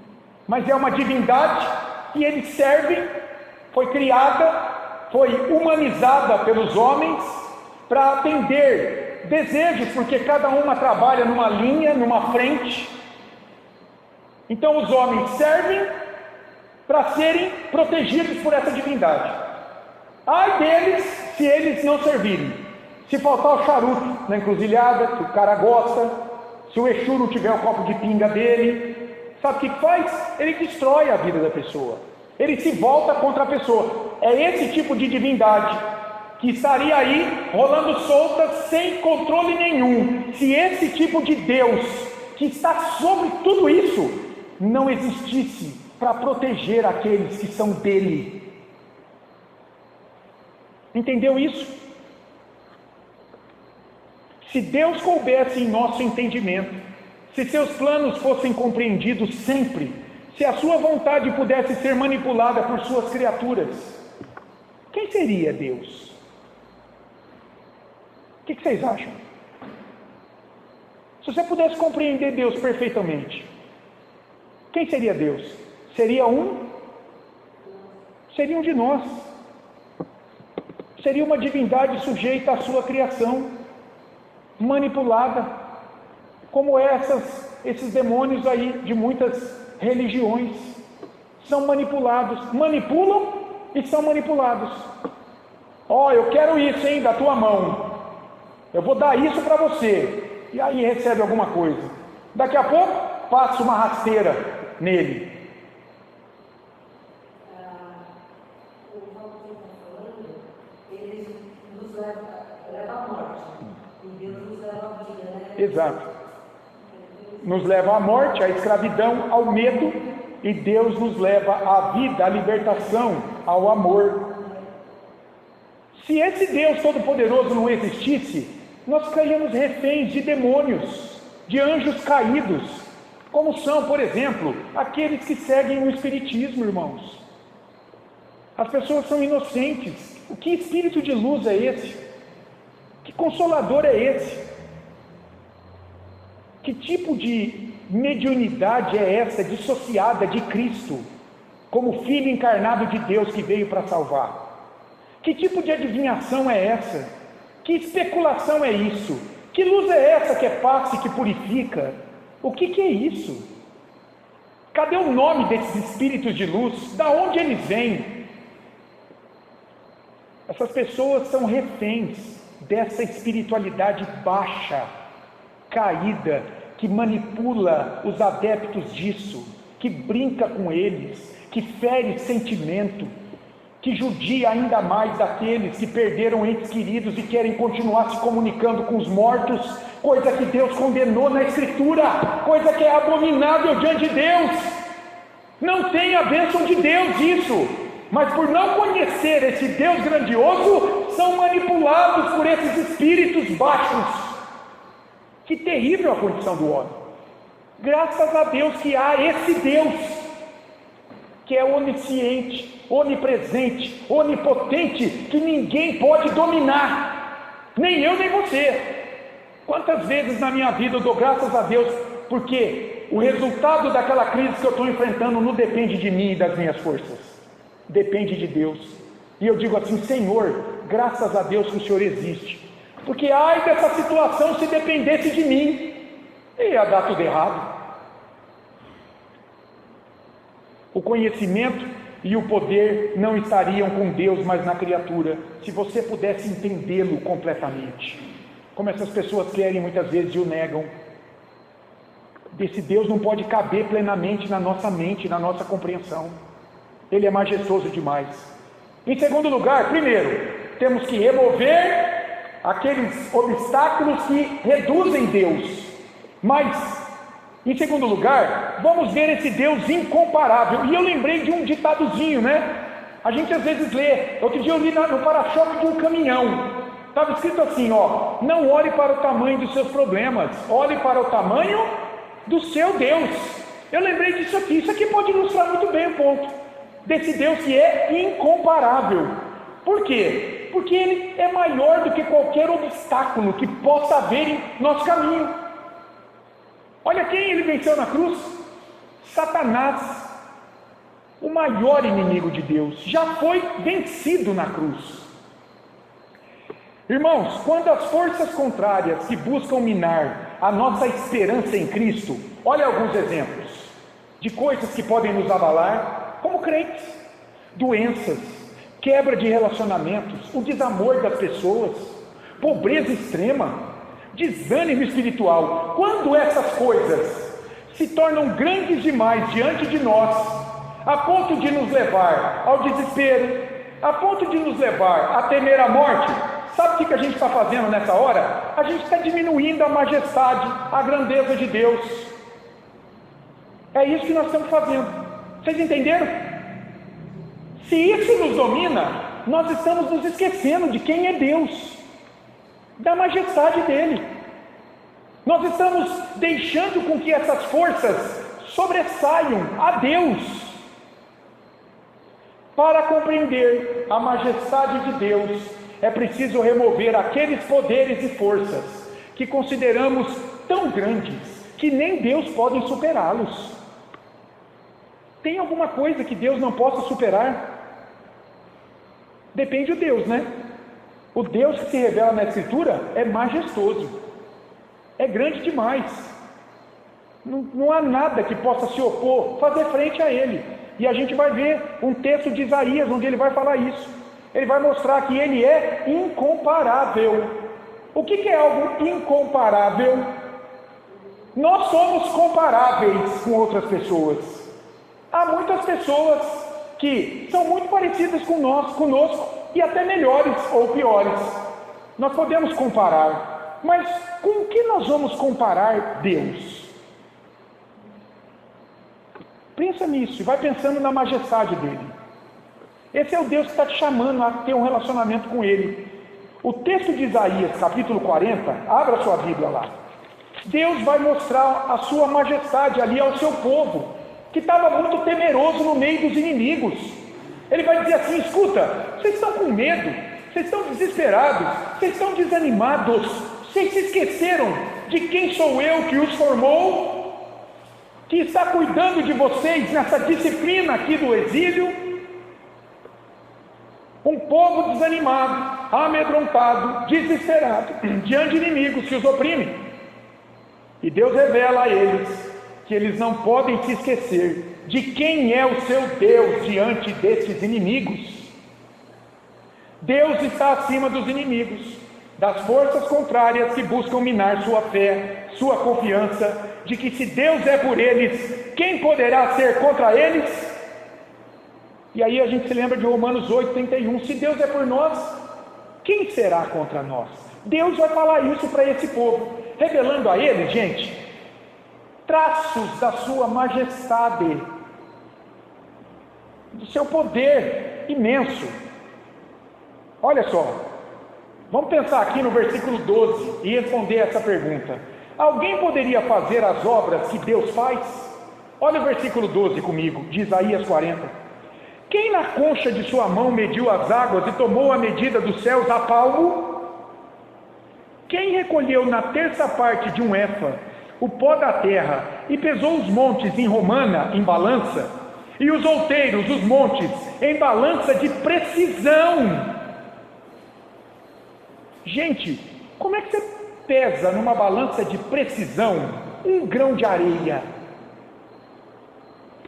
mas é uma divindade que eles servem, foi criada, foi humanizada pelos homens para atender desejos, porque cada uma trabalha numa linha, numa frente. Então os homens servem para serem protegidos por essa divindade. Ai deles se eles não servirem, se faltar o charuto na encruzilhada, que o cara gosta, se o Exu não tiver o copo de pinga dele, sabe o que faz? Ele destrói a vida da pessoa, ele se volta contra a pessoa. É esse tipo de divindade que estaria aí rolando solta sem controle nenhum, se esse tipo de Deus que está sobre tudo isso não existisse para proteger aqueles que são dele. Entendeu isso? Se Deus coubesse em nosso entendimento, se seus planos fossem compreendidos sempre, se a sua vontade pudesse ser manipulada por suas criaturas, quem seria Deus? O que vocês acham? Se você pudesse compreender Deus perfeitamente, quem seria Deus? Seria um de nós. Seria uma divindade sujeita à sua criação, manipulada, como esses demônios aí de muitas religiões. São manipulados, manipulam e são manipulados. Eu quero isso, hein, da tua mão. Eu vou dar isso para você. E aí recebe alguma coisa. Daqui a pouco, passa uma rasteira nele. O Paulo que está falando, ele nos leva à morte. E Deus nos leva à vida, né? Exato. Nos leva à morte, à escravidão, ao medo. E Deus nos leva à vida, à libertação, ao amor. Se esse Deus Todo-Poderoso não existisse, nós ficaríamos reféns de demônios, de anjos caídos, como são, por exemplo, aqueles que seguem o Espiritismo, irmãos. As pessoas são inocentes. O que espírito de luz é esse? Que consolador é esse? Que tipo de mediunidade é essa, dissociada de Cristo? como Filho encarnado de Deus que veio para salvar. Que tipo de adivinhação é essa? Que especulação é isso? Que luz é essa que é paz e que purifica? O que é isso? Cadê o nome desses espíritos de luz? Da onde eles vêm? Essas pessoas são reféns dessa espiritualidade baixa, caída, que manipula os adeptos disso, que brinca com eles, que fere sentimento, que judia ainda mais daqueles que perderam entes queridos e querem continuar se comunicando com os mortos, coisa que Deus condenou na Escritura, coisa que é abominável diante de Deus. Não tem a bênção de Deus isso, mas por não conhecer esse Deus grandioso, são manipulados por esses espíritos baixos. Que terrível a condição do homem. Graças a Deus que há esse Deus, que é onisciente, onipresente, onipotente, que ninguém pode dominar, nem eu nem você. Quantas vezes na minha vida eu dou graças a Deus, porque o resultado daquela crise que eu estou enfrentando não depende de mim e das minhas forças, depende de Deus. E eu digo assim: Senhor, graças a Deus que o Senhor existe, porque ai dessa situação se dependesse de mim, ia dar tudo errado. O conhecimento e o poder não estariam com Deus, mas na criatura, se você pudesse entendê-lo completamente, como essas pessoas querem muitas vezes e o negam. Esse Deus não pode caber plenamente na nossa mente, na nossa compreensão. Ele é majestoso demais. Em segundo lugar, primeiro, temos que remover aqueles obstáculos que reduzem Deus. Mas, em segundo lugar, vamos ver esse Deus incomparável. E eu lembrei de um ditadozinho, né? A gente às vezes lê. Outro dia eu li no para-choque de um caminhão. Estava escrito assim, ó: não olhe para o tamanho dos seus problemas, olhe para o tamanho do seu Deus. Eu lembrei disso aqui. Isso aqui pode ilustrar muito bem o ponto desse Deus que é incomparável. Por quê? Porque Ele é maior do que qualquer obstáculo que possa haver em nosso caminho. Olha quem Ele venceu na cruz: Satanás, o maior inimigo de Deus, já foi vencido na cruz. Irmãos, quando as forças contrárias que buscam minar a nossa esperança em Cristo, olha alguns exemplos de coisas que podem nos abalar como crentes: doenças, quebra de relacionamentos, o desamor das pessoas, pobreza extrema, desânimo espiritual. Quando essas coisas se tornam grandes demais diante de nós, a ponto de nos levar ao desespero, a ponto de nos levar a temer a morte, sabe o que a gente está fazendo nessa hora? A gente está diminuindo a majestade, a grandeza de Deus. É isso que nós estamos fazendo. Vocês entenderam? Se isso nos domina, nós estamos nos esquecendo de quem é Deus, da majestade dele. Nós estamos deixando com que essas forças sobressaiam a Deus. Para compreender a majestade de Deus, é preciso remover aqueles poderes e forças que consideramos tão grandes que nem Deus pode superá-los. Tem alguma coisa que Deus não possa superar? Depende do Deus, né? O Deus que se revela na Escritura é majestoso, é grande demais. Não há nada que possa se opor, fazer frente a Ele. E a gente vai ver um texto de Isaías onde ele vai falar isso. Ele vai mostrar que Ele é incomparável. O que é algo incomparável? Nós somos comparáveis com outras pessoas. Há muitas pessoas que são muito parecidas conosco e até melhores ou piores. Nós podemos comparar, mas com o que nós vamos comparar Deus? Pensa nisso e vai pensando na majestade dele. Esse é o Deus que está te chamando a ter um relacionamento com Ele. O texto de Isaías, capítulo 40, abra sua Bíblia lá. Deus vai mostrar a sua majestade ali ao seu povo, que estava muito temeroso no meio dos inimigos. Ele vai dizer assim: escuta, vocês estão com medo, vocês estão desesperados, vocês estão desanimados, vocês se esqueceram de quem sou eu que os formou? que está cuidando de vocês nessa disciplina aqui do exílio, um povo desanimado, amedrontado, desesperado, diante de inimigos que os oprimem. E Deus revela a eles que eles não podem se esquecer de quem é o seu Deus diante desses inimigos. Deus está acima dos inimigos, das forças contrárias que buscam minar sua fé, sua confiança, de que se Deus é por eles, quem poderá ser contra eles? E aí a gente se lembra de Romanos 8:31, se Deus é por nós, quem será contra nós? Deus vai falar isso para esse povo, revelando a eles, gente, traços da sua majestade, do seu poder imenso. Olha só, vamos pensar aqui no versículo 12 e responder essa pergunta. Alguém poderia fazer as obras que Deus faz? Olha o versículo 12 comigo, de Isaías 40. Quem na concha de sua mão mediu as águas e tomou a medida dos céus a palmo? Quem recolheu na terça parte de um éfa o pó da terra e pesou os montes em romana, em balança, e os outeiros, os montes, em balança de precisão? Gente, como é que você pesa numa balança de precisão um grão de areia?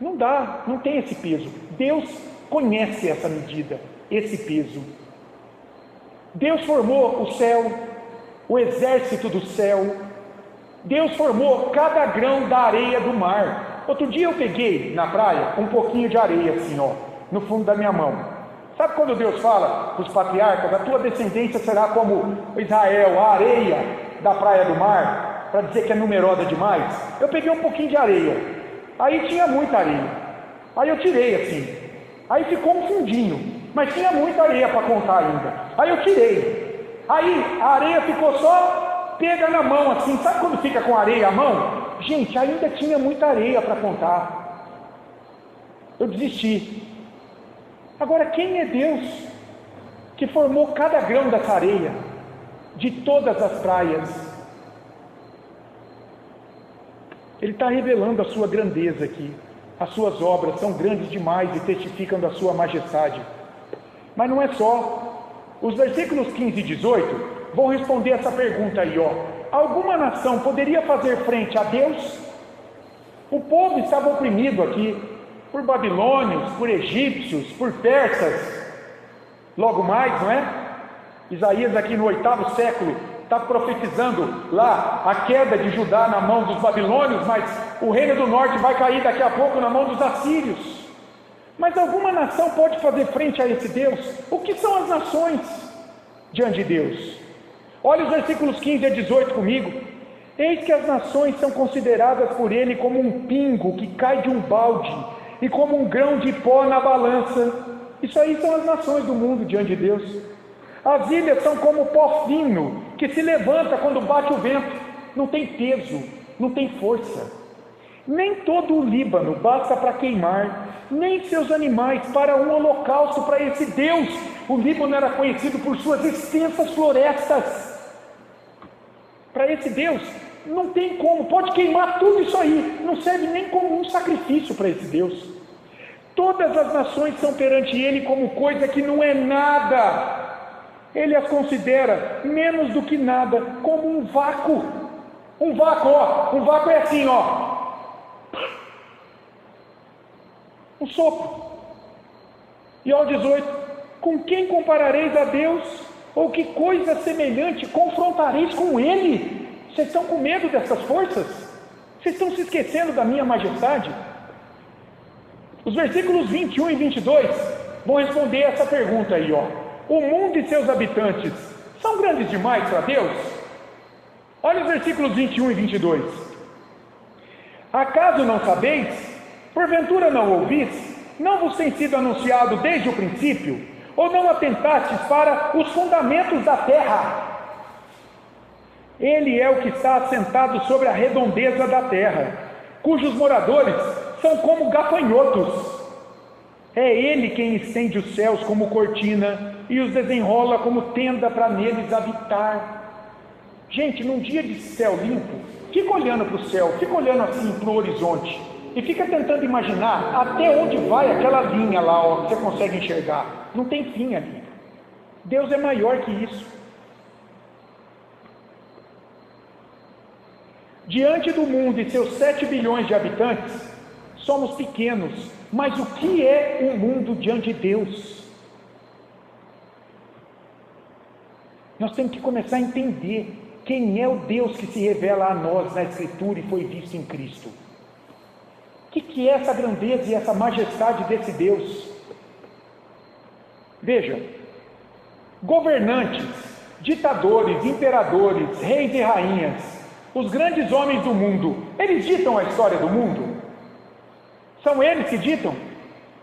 Não dá, não tem esse peso. Deus conhece essa medida, esse peso. Deus formou o céu, o exército do céu. Deus formou cada grão da areia do mar. Outro dia eu peguei na praia um pouquinho de areia assim, ó, no fundo da minha mão. Sabe quando Deus fala para os patriarcas, a tua descendência será como Israel, a areia da praia do mar, para dizer que é numerosa demais? Eu peguei um pouquinho de areia, aí tinha muita areia, aí eu tirei assim, aí ficou um fundinho, mas tinha muita areia para contar ainda, aí eu tirei, aí a areia ficou só pega na mão assim, sabe quando fica com areia à mão? Gente, ainda tinha muita areia para contar, eu desisti. Agora, quem é Deus que formou cada grão dessa areia, de todas as praias? Ele está revelando a sua grandeza aqui. As suas obras são grandes demais e testificam da sua majestade. Mas não é só. Os versículos 15 e 18 vão responder essa pergunta aí, ó. Alguma nação poderia fazer frente a Deus? O povo estava oprimido aqui por babilônios, por egípcios, por persas, logo mais, não é? Isaías aqui no 8º século está profetizando lá a queda de Judá na mão dos babilônios, mas o reino do norte vai cair daqui a pouco na mão dos assírios. Mas alguma nação pode fazer frente a esse Deus? O que são as nações diante de Deus? Olha os versículos 15 a 18 comigo. Eis que as nações são consideradas por ele como um pingo que cai de um balde, e como um grão de pó na balança. Isso aí são as nações do mundo diante de Deus. As ilhas são como pó fino, que se levanta quando bate o vento. Não tem peso, não tem força. Nem todo o Líbano basta para queimar, nem seus animais para um holocausto para esse Deus. O Líbano era conhecido por suas extensas florestas. Para esse Deus, não tem como, pode queimar tudo isso aí, não serve nem como um sacrifício para esse Deus. Todas as nações são perante ele como coisa que não é nada. Ele as considera menos do que nada, como um vácuo. Um vácuo, ó, um vácuo é assim, ó, um sopro. E ao 18, com quem comparareis a Deus? Ou que coisa semelhante confrontareis com ele? Vocês estão com medo dessas forças? Vocês estão se esquecendo da minha majestade? Os versículos 21 e 22 vão responder essa pergunta aí, ó. O mundo e seus habitantes são grandes demais para Deus? Olha os versículos 21 e 22. Acaso não sabeis? Porventura não ouvis? Não vos tem sido anunciado desde o princípio? Ou não atentastes para os fundamentos da terra? Ele é o que está assentado sobre a redondeza da terra, cujos moradores são como gafanhotos. É ele quem estende os céus como cortina e os desenrola como tenda para neles habitar. Gente, num dia de céu limpo, fica olhando para o céu, fica olhando assim para o horizonte. e fica tentando imaginar até onde vai aquela linha lá, ó, que você consegue enxergar. Não tem fim ali. Deus é maior que isso. Diante do mundo e seus 7 bilhões de habitantes, somos pequenos, mas o que é o mundo diante de Deus? Nós temos que começar a entender quem é o Deus que se revela a nós na Escritura e foi visto em Cristo. O que é essa grandeza e essa majestade desse Deus? Veja, governantes, ditadores, imperadores, reis e rainhas, os grandes homens do mundo, eles ditam a história do mundo? São eles que ditam?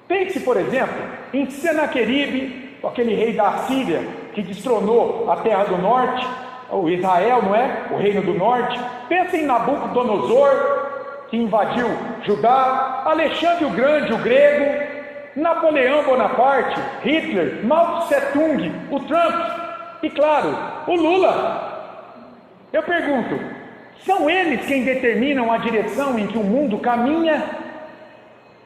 Pense, por exemplo, em Senaqueribe, aquele rei da Assíria, que destronou a terra do norte, o Israel, não é? O reino do norte. Pense em Nabucodonosor, que invadiu Judá, Alexandre o Grande, o grego, Napoleão Bonaparte, Hitler, Mao Tse Tung, o Trump e, claro, o Lula. Eu pergunto, são eles quem determinam a direção em que o mundo caminha?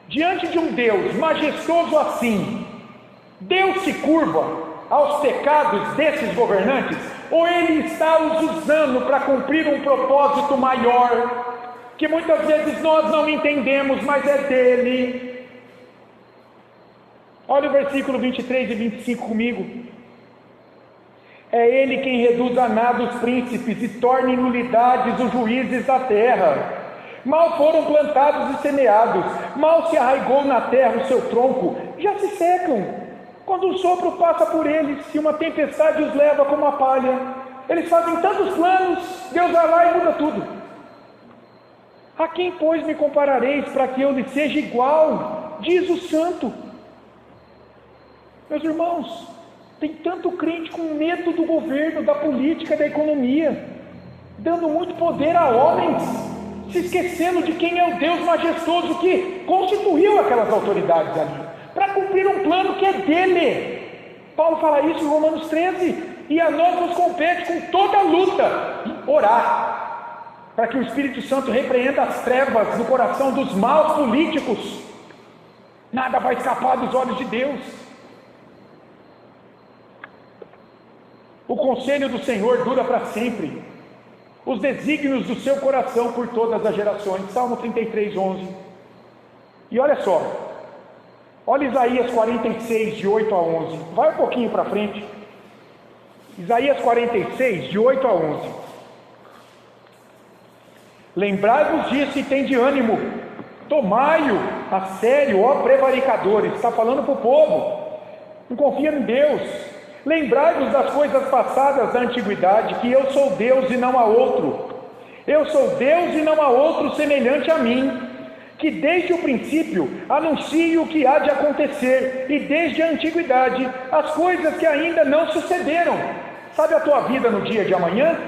Diante de um Deus majestoso assim, Deus se curva aos pecados desses governantes? Ou Ele está os usando para cumprir um propósito maior, que muitas vezes nós não entendemos, mas é dele? Olha o versículo 23 e 25 comigo. É Ele quem reduz a nada os príncipes e torna em nulidades os juízes da terra. Mal foram plantados e semeados, mal se arraigou na terra o seu tronco, já se secam. Quando um sopro passa por eles, e uma tempestade os leva como a palha. Eles fazem tantos planos, Deus vai lá e muda tudo. A quem, pois, me comparareis para que eu lhe seja igual? Diz o santo. Meus irmãos, tem tanto crente com medo do governo, da política, da economia, dando muito poder a homens, se esquecendo de quem é o Deus majestoso que constituiu aquelas autoridades ali, para cumprir um plano que é dele. Paulo fala isso em Romanos 13, e a nós nos compete com toda a luta orar, para que o Espírito Santo repreenda as trevas no coração dos maus políticos. Nada vai escapar dos olhos de Deus. O conselho do Senhor dura para sempre, os desígnios do seu coração por todas as gerações. Salmo 33, 11. E olha só, olha Isaías 46, de 8 a 11. Vai um pouquinho para frente. Isaías 46, de 8 a 11. Lembrai-vos disso e tende ânimo, tomai-o a sério, ó prevaricadores. Está falando para o povo, não confia em Deus. Lembrai-vos das coisas passadas da antiguidade, que eu sou Deus e não há outro. Eu sou Deus e não há outro semelhante a mim, que desde o princípio anuncio o que há de acontecer, e desde a antiguidade as coisas que ainda não sucederam. Sabe a tua vida no dia de amanhã?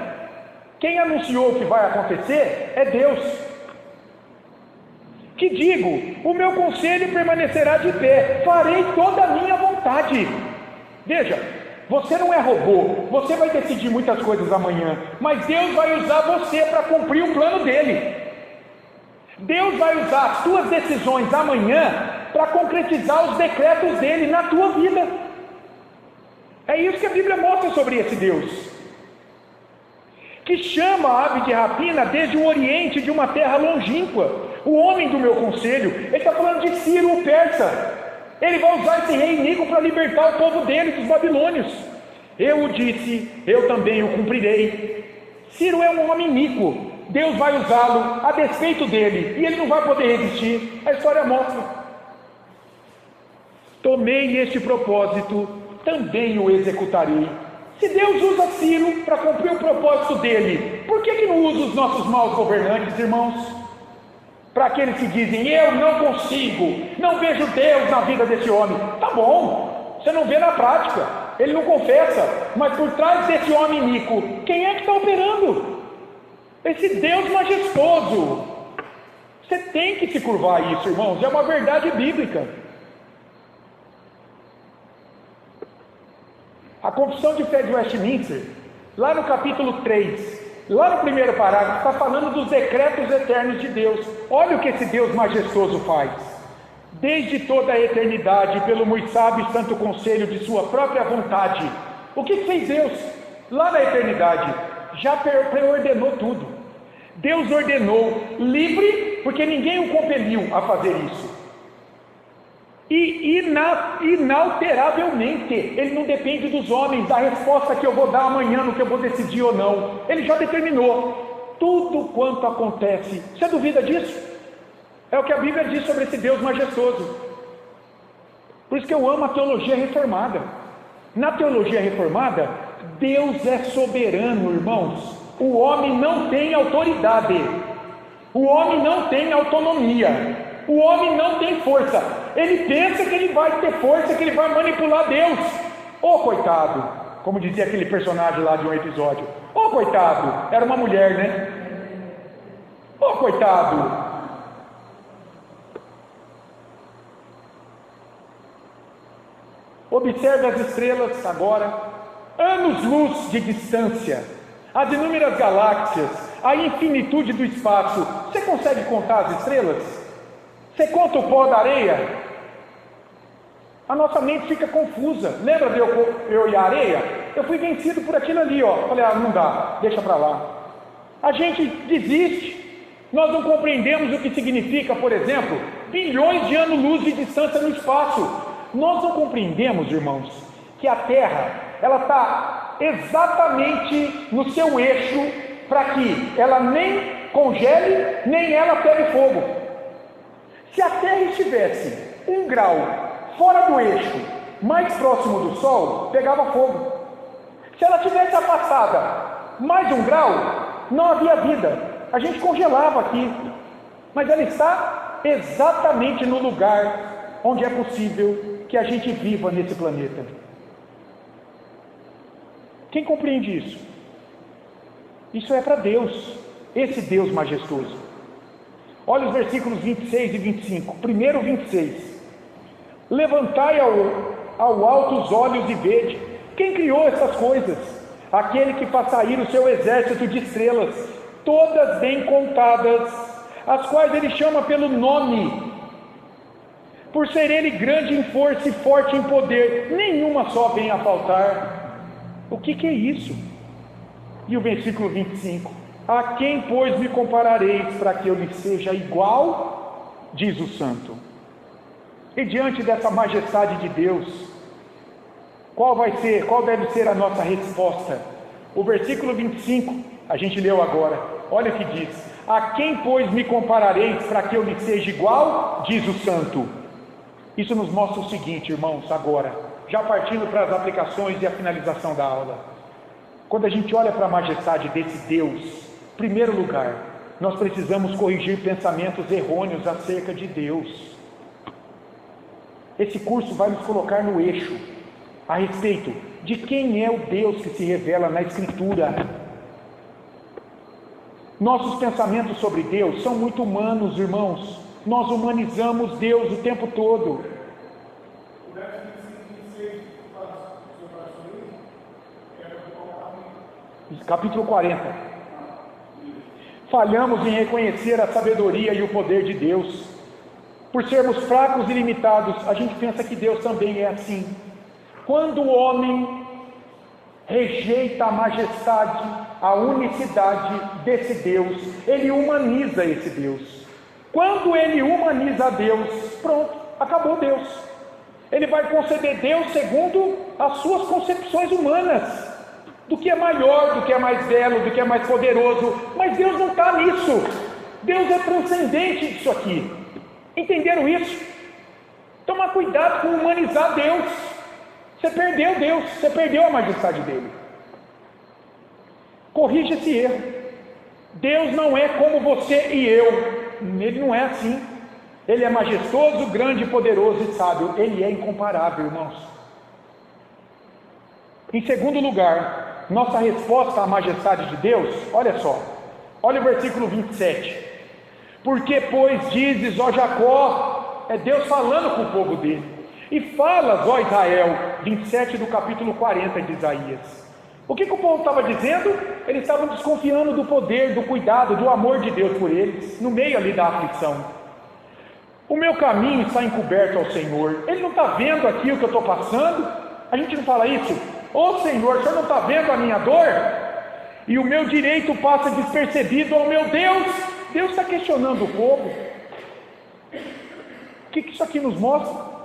Quem anunciou o que vai acontecer é Deus. Que digo, o meu conselho permanecerá de pé, farei toda a minha vontade. Veja, você não é robô, você vai decidir muitas coisas amanhã, mas Deus vai usar você para cumprir o plano dele. Deus vai usar as tuas decisões amanhã para concretizar os decretos dele na tua vida. É isso que a Bíblia mostra sobre esse Deus, que chama a ave de rapina desde o oriente de uma terra longínqua, o homem do meu conselho. Ele está falando de Ciro, o persa. Ele vai usar esse rei iníquo para libertar o povo dele dos babilônios. Eu o disse, eu também o cumprirei. Ciro é um homem iníquo, Deus vai usá-lo a despeito dele, e ele não vai poder resistir. A história mostra. Tomei este propósito, também o executarei. Se Deus usa Ciro para cumprir o propósito dele, por que não usa os nossos maus governantes, irmãos? Para aqueles que dizem, eu não consigo, não vejo Deus na vida desse homem. Tá bom, você não vê na prática, ele não confessa, mas por trás desse homem iníquo, quem é que está operando? Esse Deus majestoso. Você tem que se curvar a isso, irmãos, é uma verdade bíblica. A Confissão de Fé de Westminster, lá no capítulo 3, Lá no primeiro parágrafo está falando dos decretos eternos de Deus. Olha o que esse Deus majestoso faz. Desde toda a eternidade, pelo muito sábio e santo conselho de sua própria vontade. O que fez Deus? Lá na eternidade, já preordenou tudo. Deus ordenou, livre, porque ninguém o compeliu a fazer isso. E inalteravelmente, ele não depende dos homens, da resposta que eu vou dar amanhã, no que eu vou decidir ou não. Ele já determinou tudo quanto acontece. Você duvida disso? É o que a Bíblia diz sobre esse Deus majestoso. Por isso que eu amo a teologia reformada. Na teologia reformada, Deus é soberano, irmãos. O homem não tem autoridade. O homem não tem autonomia. O homem não tem força. Ele pensa que ele vai ter força, que ele vai manipular Deus. Ô coitado, como dizia aquele personagem lá de um episódio. Ô coitado, era uma mulher, né? Ô coitado. Observe as estrelas agora, anos-luz de distância, as inúmeras galáxias, a infinitude do espaço. Você consegue contar as estrelas? Você conta o pó da areia? A nossa mente fica confusa. Lembra de eu e a areia? Eu fui vencido por aquilo ali, ó. Falei, não dá, deixa para lá. A gente desiste. Nós não compreendemos o que significa, por exemplo, bilhões de anos-luz de distância no espaço. Nós não compreendemos, irmãos, que a Terra, ela está exatamente no seu eixo para que ela nem congele, nem ela pegue fogo. Se a Terra estivesse 1 grau fora do eixo, mais próximo do Sol, pegava fogo. Se ela tivesse afastada mais 1 grau, não havia vida. A gente congelava aqui. Mas ela está exatamente no lugar onde é possível que a gente viva nesse planeta. Quem compreende isso? Isso é para Deus, esse Deus majestoso. Olha os versículos 26 e 25. Primeiro 26. Levantai ao alto os olhos e vede. Quem criou essas coisas? Aquele que faz sair o seu exército de estrelas, todas bem contadas, as quais ele chama pelo nome. Por ser ele grande em força e forte em poder, nenhuma só vem a faltar. O que é isso? E o versículo 25. A quem, pois, me comparareis para que eu lhe seja igual? Diz o santo. E diante dessa majestade de Deus, qual deve ser a nossa resposta? O versículo 25, a gente leu agora, olha o que diz. A quem, pois, me comparareis para que eu lhe seja igual? Diz o santo. Isso nos mostra o seguinte, irmãos, agora, já partindo para as aplicações e a finalização da aula. Quando a gente olha para a majestade desse Deus, em primeiro lugar, nós precisamos corrigir pensamentos errôneos acerca de Deus. Esse curso vai nos colocar no eixo, a respeito de quem é o Deus que se revela na Escritura. Nossos pensamentos sobre Deus são muito humanos, irmãos. Nós humanizamos Deus o tempo todo. Capítulo 40. Falhamos em reconhecer a sabedoria e o poder de Deus. Por sermos fracos e limitados, a gente pensa que Deus também é assim. Quando o homem rejeita a majestade, a unicidade desse Deus, ele humaniza esse Deus. Quando ele humaniza Deus, pronto, acabou Deus. Ele vai conceder Deus segundo as suas concepções humanas, do que é maior, do que é mais belo, do que é mais poderoso. Mas Deus não está nisso. Deus é transcendente disso aqui. Entenderam isso? Tomar cuidado com humanizar Deus. Você perdeu Deus, você perdeu a majestade dele. Corrija esse erro. Deus não é como você e eu. Ele não é assim. Ele é majestoso, grande, poderoso e sábio. Ele é incomparável, irmãos. Em segundo lugar, nossa resposta à majestade de Deus, olha só, olha o versículo 27. Porque, pois, dizes, ó Jacó, é Deus falando com o povo dele, e falas, ó Israel, 27 do capítulo 40 de Isaías, O que o povo estava dizendo? Eles estavam desconfiando do poder, do cuidado, do amor de Deus por eles, no meio ali da aflição. O meu caminho está encoberto ao Senhor. Ele não está vendo aqui o que eu estou passando? A gente não fala isso? Ô Senhor, o Senhor não está vendo a minha dor? E o meu direito passa despercebido ao meu Deus. Deus está questionando o povo. O que isso aqui nos mostra?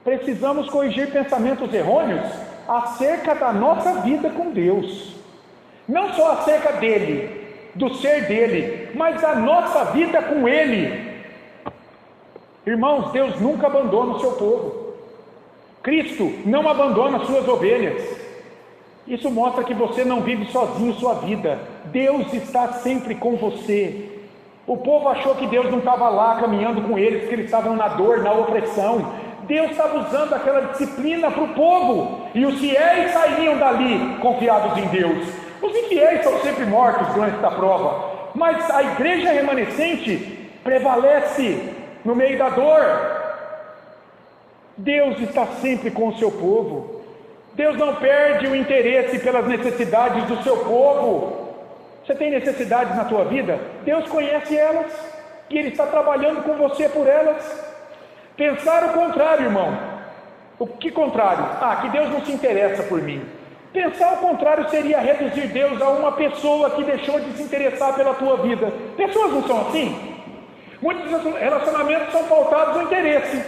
Precisamos corrigir pensamentos errôneos acerca da nossa vida com Deus. Não só acerca dele, do ser dele, mas da nossa vida com ele. Irmãos, Deus nunca abandona o seu povo. Cristo não abandona as suas ovelhas. Isso mostra que você não vive sozinho sua vida. Deus está sempre com você. O povo achou que Deus não estava lá caminhando com eles, que eles estavam na dor, na opressão. Deus estava usando aquela disciplina para o povo, e os fiéis saíam dali confiados em Deus. Os infiéis são sempre mortos durante esta prova, mas a igreja remanescente prevalece no meio da dor. Deus está sempre com o seu povo. Deus não perde o interesse pelas necessidades do seu povo. Você tem necessidades na tua vida? Deus conhece elas, e Ele está trabalhando com você por elas. Pensar o contrário, irmão. O que contrário? Que Deus não se interessa por mim. Pensar o contrário seria reduzir Deus a uma pessoa que deixou de se interessar pela tua vida. Pessoas não são assim? Muitos relacionamentos são pautados no interesse.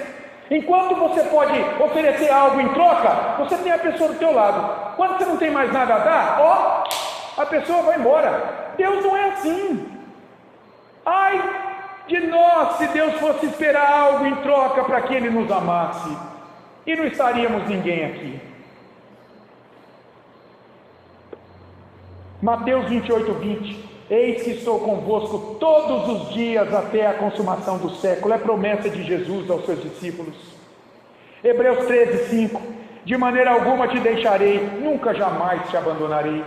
Enquanto você pode oferecer algo em troca, você tem a pessoa do teu lado. Quando você não tem mais nada a dar, a pessoa vai embora. Deus não é assim. Ai de nós, se Deus fosse esperar algo em troca para que Ele nos amasse, e não estaríamos ninguém aqui. Mateus 28:20: eis que estou convosco todos os dias até a consumação do século. É promessa de Jesus aos seus discípulos. Hebreus 13:5: de maneira alguma te deixarei, nunca jamais te abandonarei.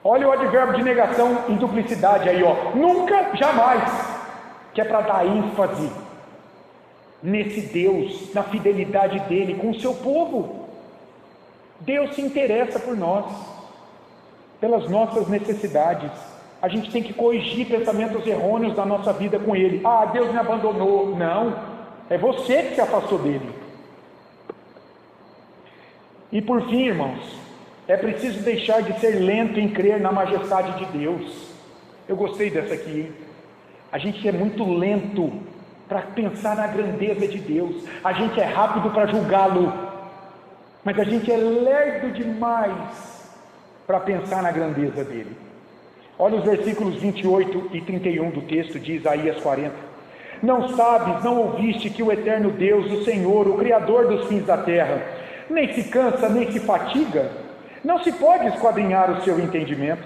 Olha o advérbio de negação em duplicidade aí, nunca, jamais, que é para dar ênfase nesse Deus, na fidelidade dele com o seu povo. Deus se interessa por nós, pelas nossas necessidades. A gente tem que corrigir pensamentos errôneos da nossa vida com ele. Deus me abandonou. Não, é você que se afastou dele. E por fim, irmãos, é preciso deixar de ser lento em crer na majestade de Deus. Eu gostei dessa aqui, hein? A gente é muito lento para pensar na grandeza de Deus. A gente é rápido para julgá-lo, mas a gente é lerdo demais para pensar na grandeza dele. Olha os versículos 28 e 31 do texto de Isaías 40. Não sabes, não ouviste que o eterno Deus, o Senhor, o Criador dos fins da terra, nem se cansa, nem se fatiga? Não se pode esquadrinhar o seu entendimento.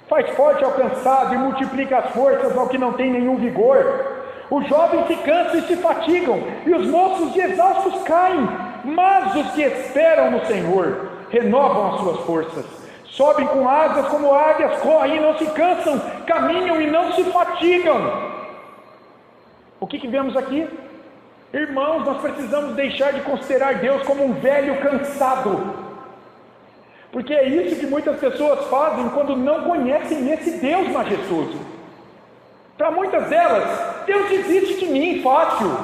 Faz forte ao cansado e multiplica as forças ao que não tem nenhum vigor. Os jovens se cansam e se fatigam, e os moços de exaustos caem. Mas os que esperam no Senhor renovam as suas forças. Sobem com asas como águias, correm e não se cansam, caminham e não se fatigam. O que vemos aqui? Irmãos, nós precisamos deixar de considerar Deus como um velho cansado. Porque é isso que muitas pessoas fazem quando não conhecem esse Deus majestoso. Para muitas delas, Deus desiste de mim fácil.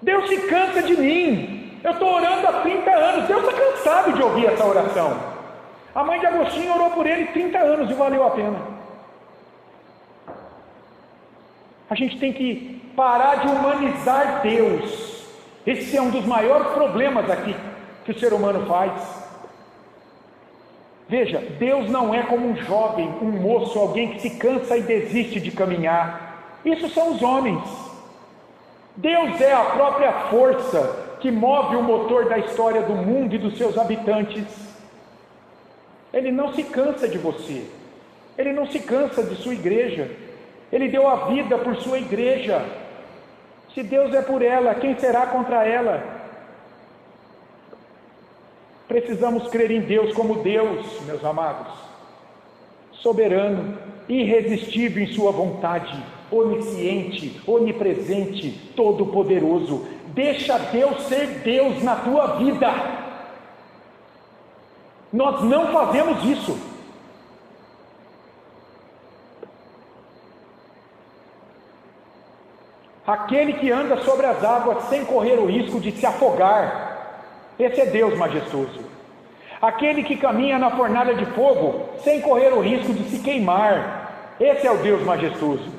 Deus se cansa de mim. Eu estou orando há 30 anos. Deus está cansado de ouvir essa oração. A mãe de Agostinho orou por ele 30 anos e valeu a pena. A gente tem que parar de humanizar Deus. Esse é um dos maiores problemas aqui que o ser humano faz. Veja, Deus não é como um jovem, um moço, alguém que se cansa e desiste de caminhar. Isso são os homens. Deus é a própria força que move o motor da história do mundo e dos seus habitantes. Ele não se cansa de você. Ele não se cansa de sua igreja. Ele deu a vida por sua igreja. Se Deus é por ela, quem será contra ela? Precisamos crer em Deus como Deus, meus amados, soberano, irresistível em sua vontade, onisciente, onipresente, todo-poderoso. Deixa Deus ser Deus na tua vida. Nós não fazemos isso. Aquele que anda sobre as águas sem correr o risco de se afogar, esse é Deus majestoso. Aquele que caminha na fornalha de fogo sem correr o risco de se queimar, esse é o Deus majestoso.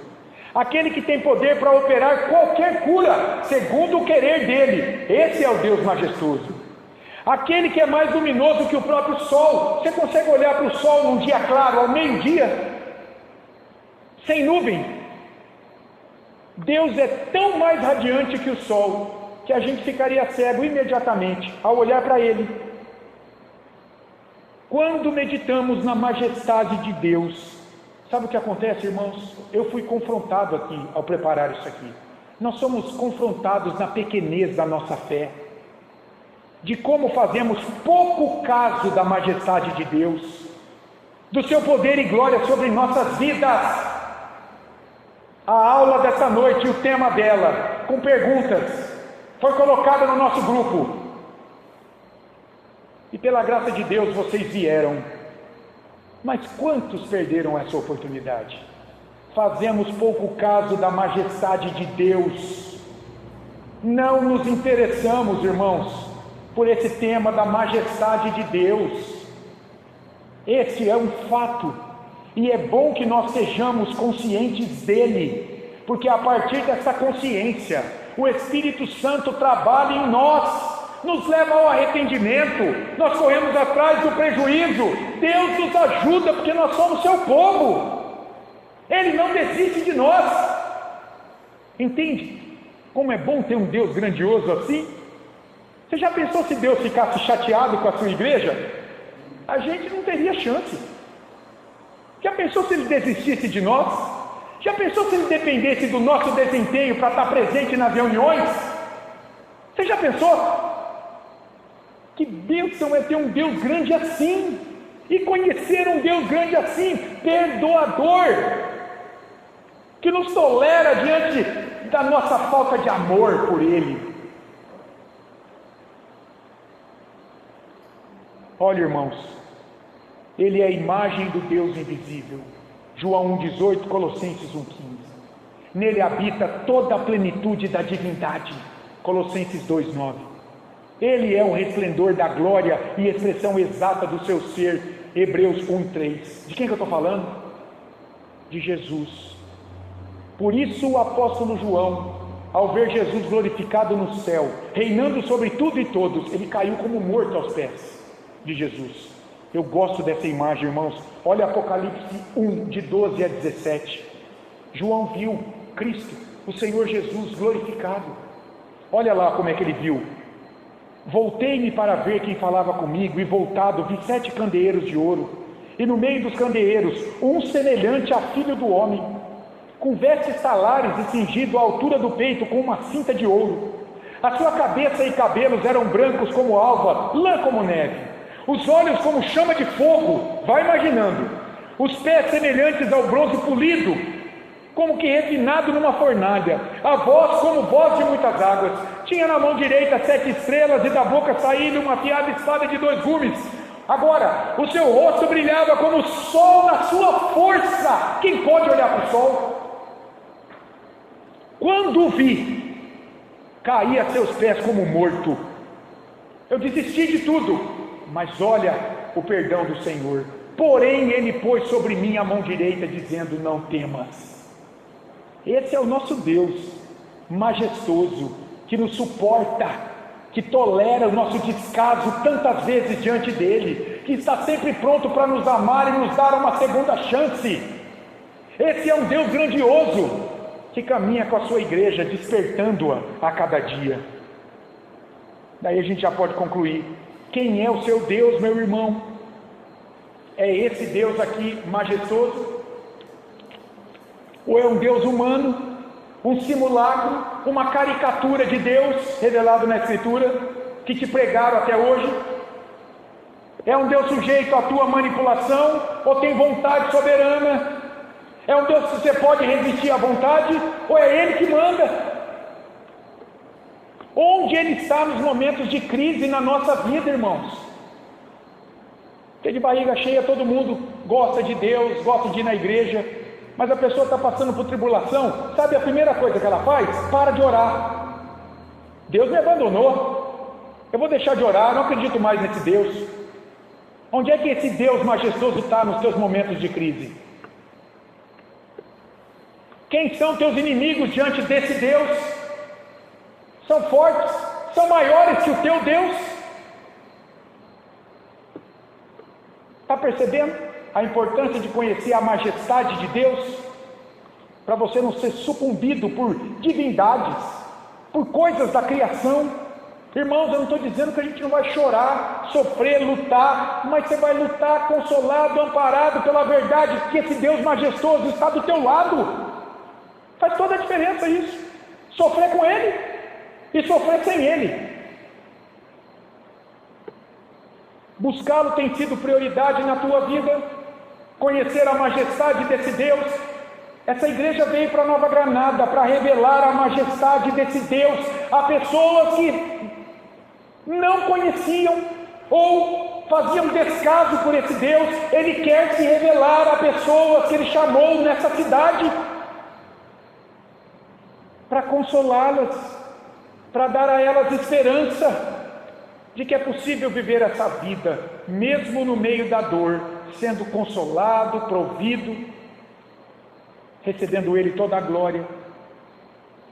Aquele que tem poder para operar qualquer cura segundo o querer dele, esse é o Deus majestoso. Aquele que é mais luminoso que o próprio sol, você consegue olhar para o sol num dia claro, ao meio-dia, sem nuvem? Deus é tão mais radiante que o sol, que a gente ficaria cego imediatamente ao olhar para ele. Quando meditamos na majestade de Deus, sabe o que acontece, irmãos? Eu fui confrontado aqui ao preparar isso aqui. Nós somos confrontados na pequenez da nossa fé, de como fazemos pouco caso da majestade de Deus, do seu poder e glória sobre nossas vidas. A aula dessa noite, o tema dela, com perguntas, foi colocada no nosso grupo. E pela graça de Deus vocês vieram. Mas quantos perderam essa oportunidade? Fazemos pouco caso da majestade de Deus. Não nos interessamos, irmãos, por esse tema da majestade de Deus. Esse é um fato. E é bom que nós sejamos conscientes dele, porque a partir dessa consciência, o Espírito Santo trabalha em nós, nos leva ao arrependimento, nós corremos atrás do prejuízo, Deus nos ajuda porque nós somos seu povo, Ele não desiste de nós. Entende como é bom ter um Deus grandioso assim? Você já pensou se Deus ficasse chateado com a sua igreja? A gente não teria chance. Já pensou se Ele desistisse de nós? Já pensou se Ele dependesse do nosso desempenho para estar presente nas reuniões? Você já pensou? Que bênção é ter um Deus grande assim, e conhecer um Deus grande assim, perdoador, que nos tolera diante da nossa falta de amor por Ele. Olha, irmãos, Ele é a imagem do Deus invisível. João 1,18, Colossenses 1,15. Nele habita toda a plenitude da divindade. Colossenses 2,9. Ele é o resplendor da glória e expressão exata do seu ser. Hebreus 1,3. De quem que eu estou falando? De Jesus. Por isso o apóstolo João, ao ver Jesus glorificado no céu, reinando sobre tudo e todos, ele caiu como morto aos pés de Jesus. Eu gosto dessa imagem, irmãos. Olha Apocalipse 1, de 12 a 17. João viu Cristo, o Senhor Jesus glorificado. Olha lá como é que ele viu. Voltei-me para ver quem falava comigo, e voltado vi 7 candeeiros de ouro, e no meio dos candeeiros um semelhante a filho do homem, com vestes talares e cingido à altura do peito com uma cinta de ouro. A sua cabeça e cabelos eram brancos como alva, lã como neve, os olhos como chama de fogo, vai imaginando, os pés semelhantes ao bronze polido, como que refinado numa fornalha, a voz como voz de muitas águas. Tinha na mão direita 7 estrelas, e da boca saía uma afiada espada de 2 gumes. Agora, o seu rosto brilhava como o sol na sua força. Quem pode olhar para o sol? Quando o vi, caí a seus pés como morto. Eu desisti de tudo, mas olha o perdão do Senhor. Porém ele pôs sobre mim a mão direita, dizendo: não temas. Esse é o nosso Deus majestoso, que nos suporta, que tolera o nosso descaso tantas vezes diante dele, que está sempre pronto para nos amar e nos dar uma segunda chance. Esse é um Deus grandioso, que caminha com a sua igreja, despertando-a a cada dia. Daí a gente já pode concluir: quem é o seu Deus, meu irmão? É esse Deus aqui majestoso? Ou é um Deus humano, um simulacro, uma caricatura de Deus revelado na Escritura, que te pregaram até hoje? É um Deus sujeito à tua manipulação, ou tem vontade soberana? É um Deus que você pode resistir à vontade, ou é Ele que manda? Onde Ele está nos momentos de crise na nossa vida, irmãos? Porque de barriga cheia todo mundo gosta de Deus, gosta de ir na igreja, mas a pessoa está passando por tribulação, sabe a primeira coisa que ela faz? Para de orar. Deus me abandonou, eu vou deixar de orar, não acredito mais nesse Deus. Onde é que esse Deus majestoso está nos teus momentos de crise? Quem são teus inimigos diante desse Deus? São fortes, são maiores que o teu Deus. Está percebendo a importância de conhecer a majestade de Deus? Para você não ser sucumbido por divindades, por coisas da criação. Irmãos, eu não estou dizendo que a gente não vai chorar, sofrer, lutar, mas você vai lutar consolado, amparado pela verdade que esse Deus majestoso está do teu lado. Faz toda a diferença isso. Sofrer com Ele e sofrer sem Ele. Buscá-lo tem sido prioridade na tua vida. Conhecer a majestade desse Deus. Essa igreja veio para Nova Granada para revelar a majestade desse Deus a pessoas que não conheciam ou faziam descaso por esse Deus. Ele quer se revelar a pessoas que Ele chamou nessa cidade para consolá-las, para dar a elas esperança de que é possível viver essa vida, mesmo no meio da dor, sendo consolado, provido, recebendo Ele toda a glória,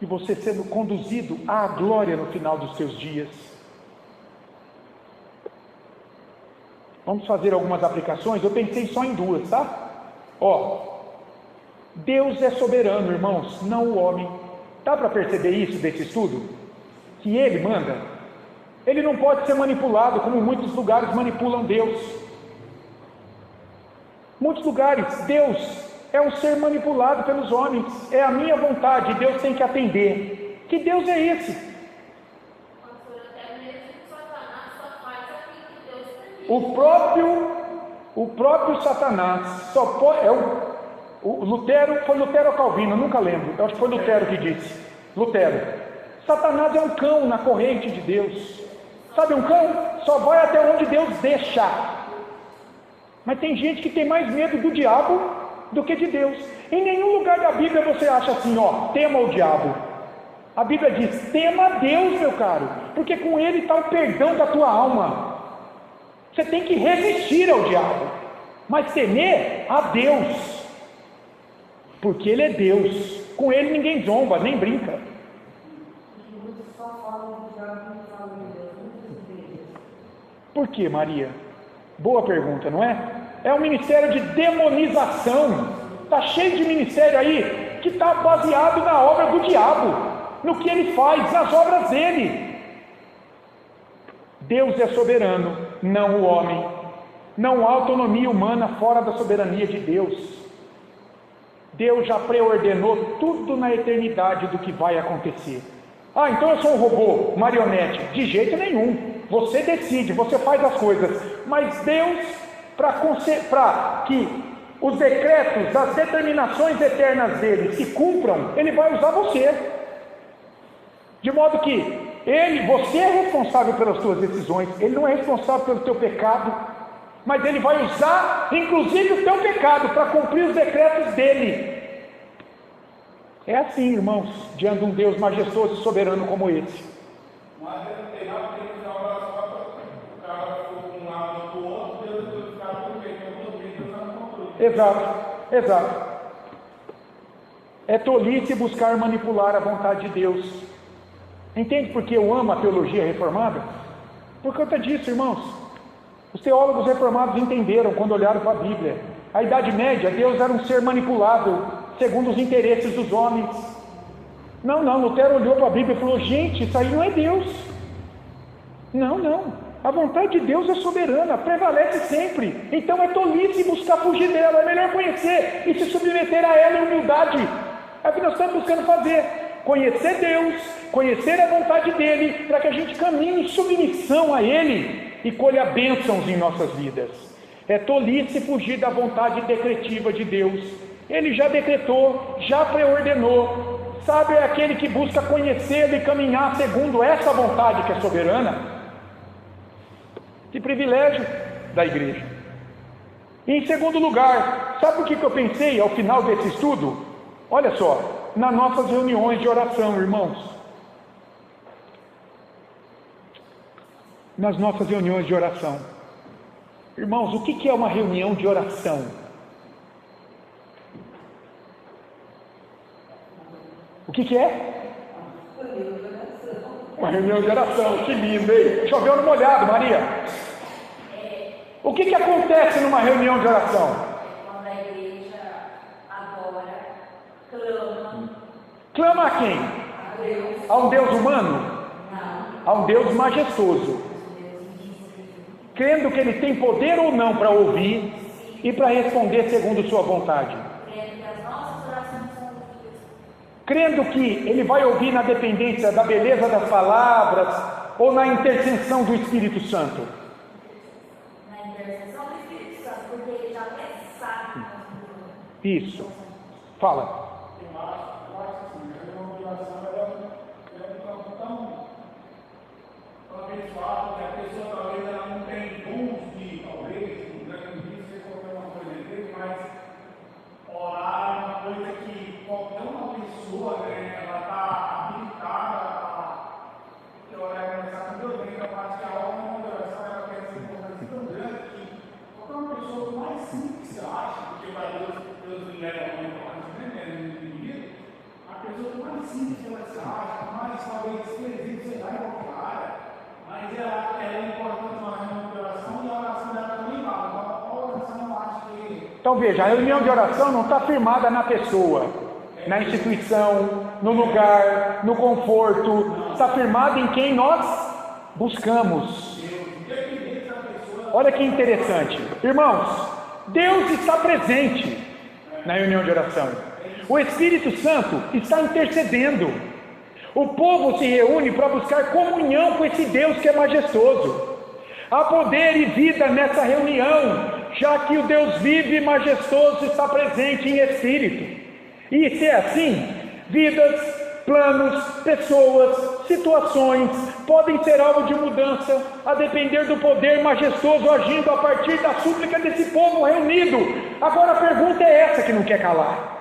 e você sendo conduzido à glória no final dos seus dias. Vamos fazer algumas aplicações, eu pensei só em duas, tá? Deus é soberano, irmãos, não o homem. Dá para perceber isso desse estudo? Que Ele manda. Ele não pode ser manipulado, como muitos lugares manipulam Deus. Muitos lugares, Deus é um ser manipulado pelos homens. É a minha vontade, Deus tem que atender. Que Deus é esse? O próprio Satanás só pode... Lutero, foi Lutero ou Calvino, eu nunca lembro. Eu acho que foi Lutero que disse. Lutero. Satanás é um cão na corrente de Deus. Sabe um cão? Só vai até onde Deus deixa. Mas tem gente que tem mais medo do diabo do que de Deus. Em nenhum lugar da Bíblia você acha assim, tema o diabo. A Bíblia diz, tema Deus, meu caro, porque com Ele está o perdão da tua alma. Você tem que resistir ao diabo, mas temer a Deus, porque Ele é Deus. Com Ele ninguém zomba, nem brinca. Por que, Maria? Boa pergunta, não é? É um ministério de demonização. Está cheio de ministério aí que está baseado na obra do diabo, no que ele faz, nas obras dele. Deus é soberano, não o homem. Não há autonomia humana fora da soberania de Deus. Deus já preordenou tudo na eternidade do que vai acontecer. Então eu sou um robô, marionete. De jeito nenhum. Você decide, você faz as coisas. Mas Deus, para que os decretos, as determinações eternas dele se cumpram, Ele vai usar você. De modo que você é responsável pelas suas decisões. Ele não é responsável pelo teu pecado, mas Ele vai usar, inclusive, o teu pecado para cumprir os decretos dele. É assim, irmãos, diante de um Deus majestoso e soberano como esse. Mas tem nada que ele o cara ficou com um lado do outro, Deus ficava com o quê? Exato. É tolice buscar manipular a vontade de Deus. Entende por que eu amo a teologia reformada? Por conta disso, irmãos. Os teólogos reformados entenderam quando olharam para a Bíblia. A Idade Média, Deus era um ser manipulável segundo os interesses dos homens. Não, Lutero olhou para a Bíblia e falou, gente, isso aí não é Deus. Não, a vontade de Deus é soberana, prevalece sempre. Então é tolice buscar fugir dela, é melhor conhecer e se submeter a ela em humildade. É o que nós estamos buscando fazer, conhecer Deus, conhecer a vontade dele, para que a gente caminhe em submissão a Ele e colha bênçãos em nossas vidas. É tolice fugir da vontade decretiva de Deus. Ele já decretou, já preordenou. Sabe, é aquele que busca conhecê-lo e caminhar segundo essa vontade que é soberana. Que privilégio da igreja. E em segundo lugar, sabe o que eu pensei ao final desse estudo? Olha só, nas nossas reuniões de oração, irmãos. Nas nossas reuniões de oração. Irmãos, o que é uma reunião de oração? O que é? Uma reunião de oração, que lindo, hein? Choveu no molhado, Maria. O que acontece numa reunião de oração? Quando a igreja adora, clama. Clama a quem? A Deus. A um Deus humano? Não. A um Deus majestoso. Crendo que Ele tem poder ou não para ouvir e para responder segundo sua vontade. Crendo que as nossas orações são ouvidas. Crendo que Ele vai ouvir na dependência da beleza das palavras ou na intercessão do Espírito Santo. Na intercessão do Espírito Santo, porque ele já sabe. Isso. Fala. Eu acho assim, a motivação é um campo tão abençoado que a pessoa talvez ela não tem dons de, talvez, não disse qualquer uma coisa dele, mas orar é uma coisa que qualquer uma pessoa, né, ela está habilitada a orar e começar com Deus, vem da parte que a alma de oração ela quer ser tão grande que qualquer uma pessoa mais simples que acha, porque para Deus não leva muito a pessoa mais simples que ela se acha, mais talvez presente, sei lá, em qualquer área, mas ela é importante uma reunião de oração e a oração dela também vale. Então, a oração eu acho que. Então veja, a reunião de oração não está firmada na pessoa, na instituição, no lugar, no conforto, está firmada em quem nós buscamos. Olha que interessante, irmãos, Deus está presente na reunião de oração. O Espírito Santo está intercedendo. O povo se reúne para buscar comunhão com esse Deus que é majestoso. Há poder e vida nessa reunião, já que o Deus vivo e majestoso está presente em espírito. E se é assim, vidas, planos, pessoas, situações podem ser alvo de mudança, a depender do poder majestoso agindo a partir da súplica desse povo reunido. Agora a pergunta é essa que não quer calar.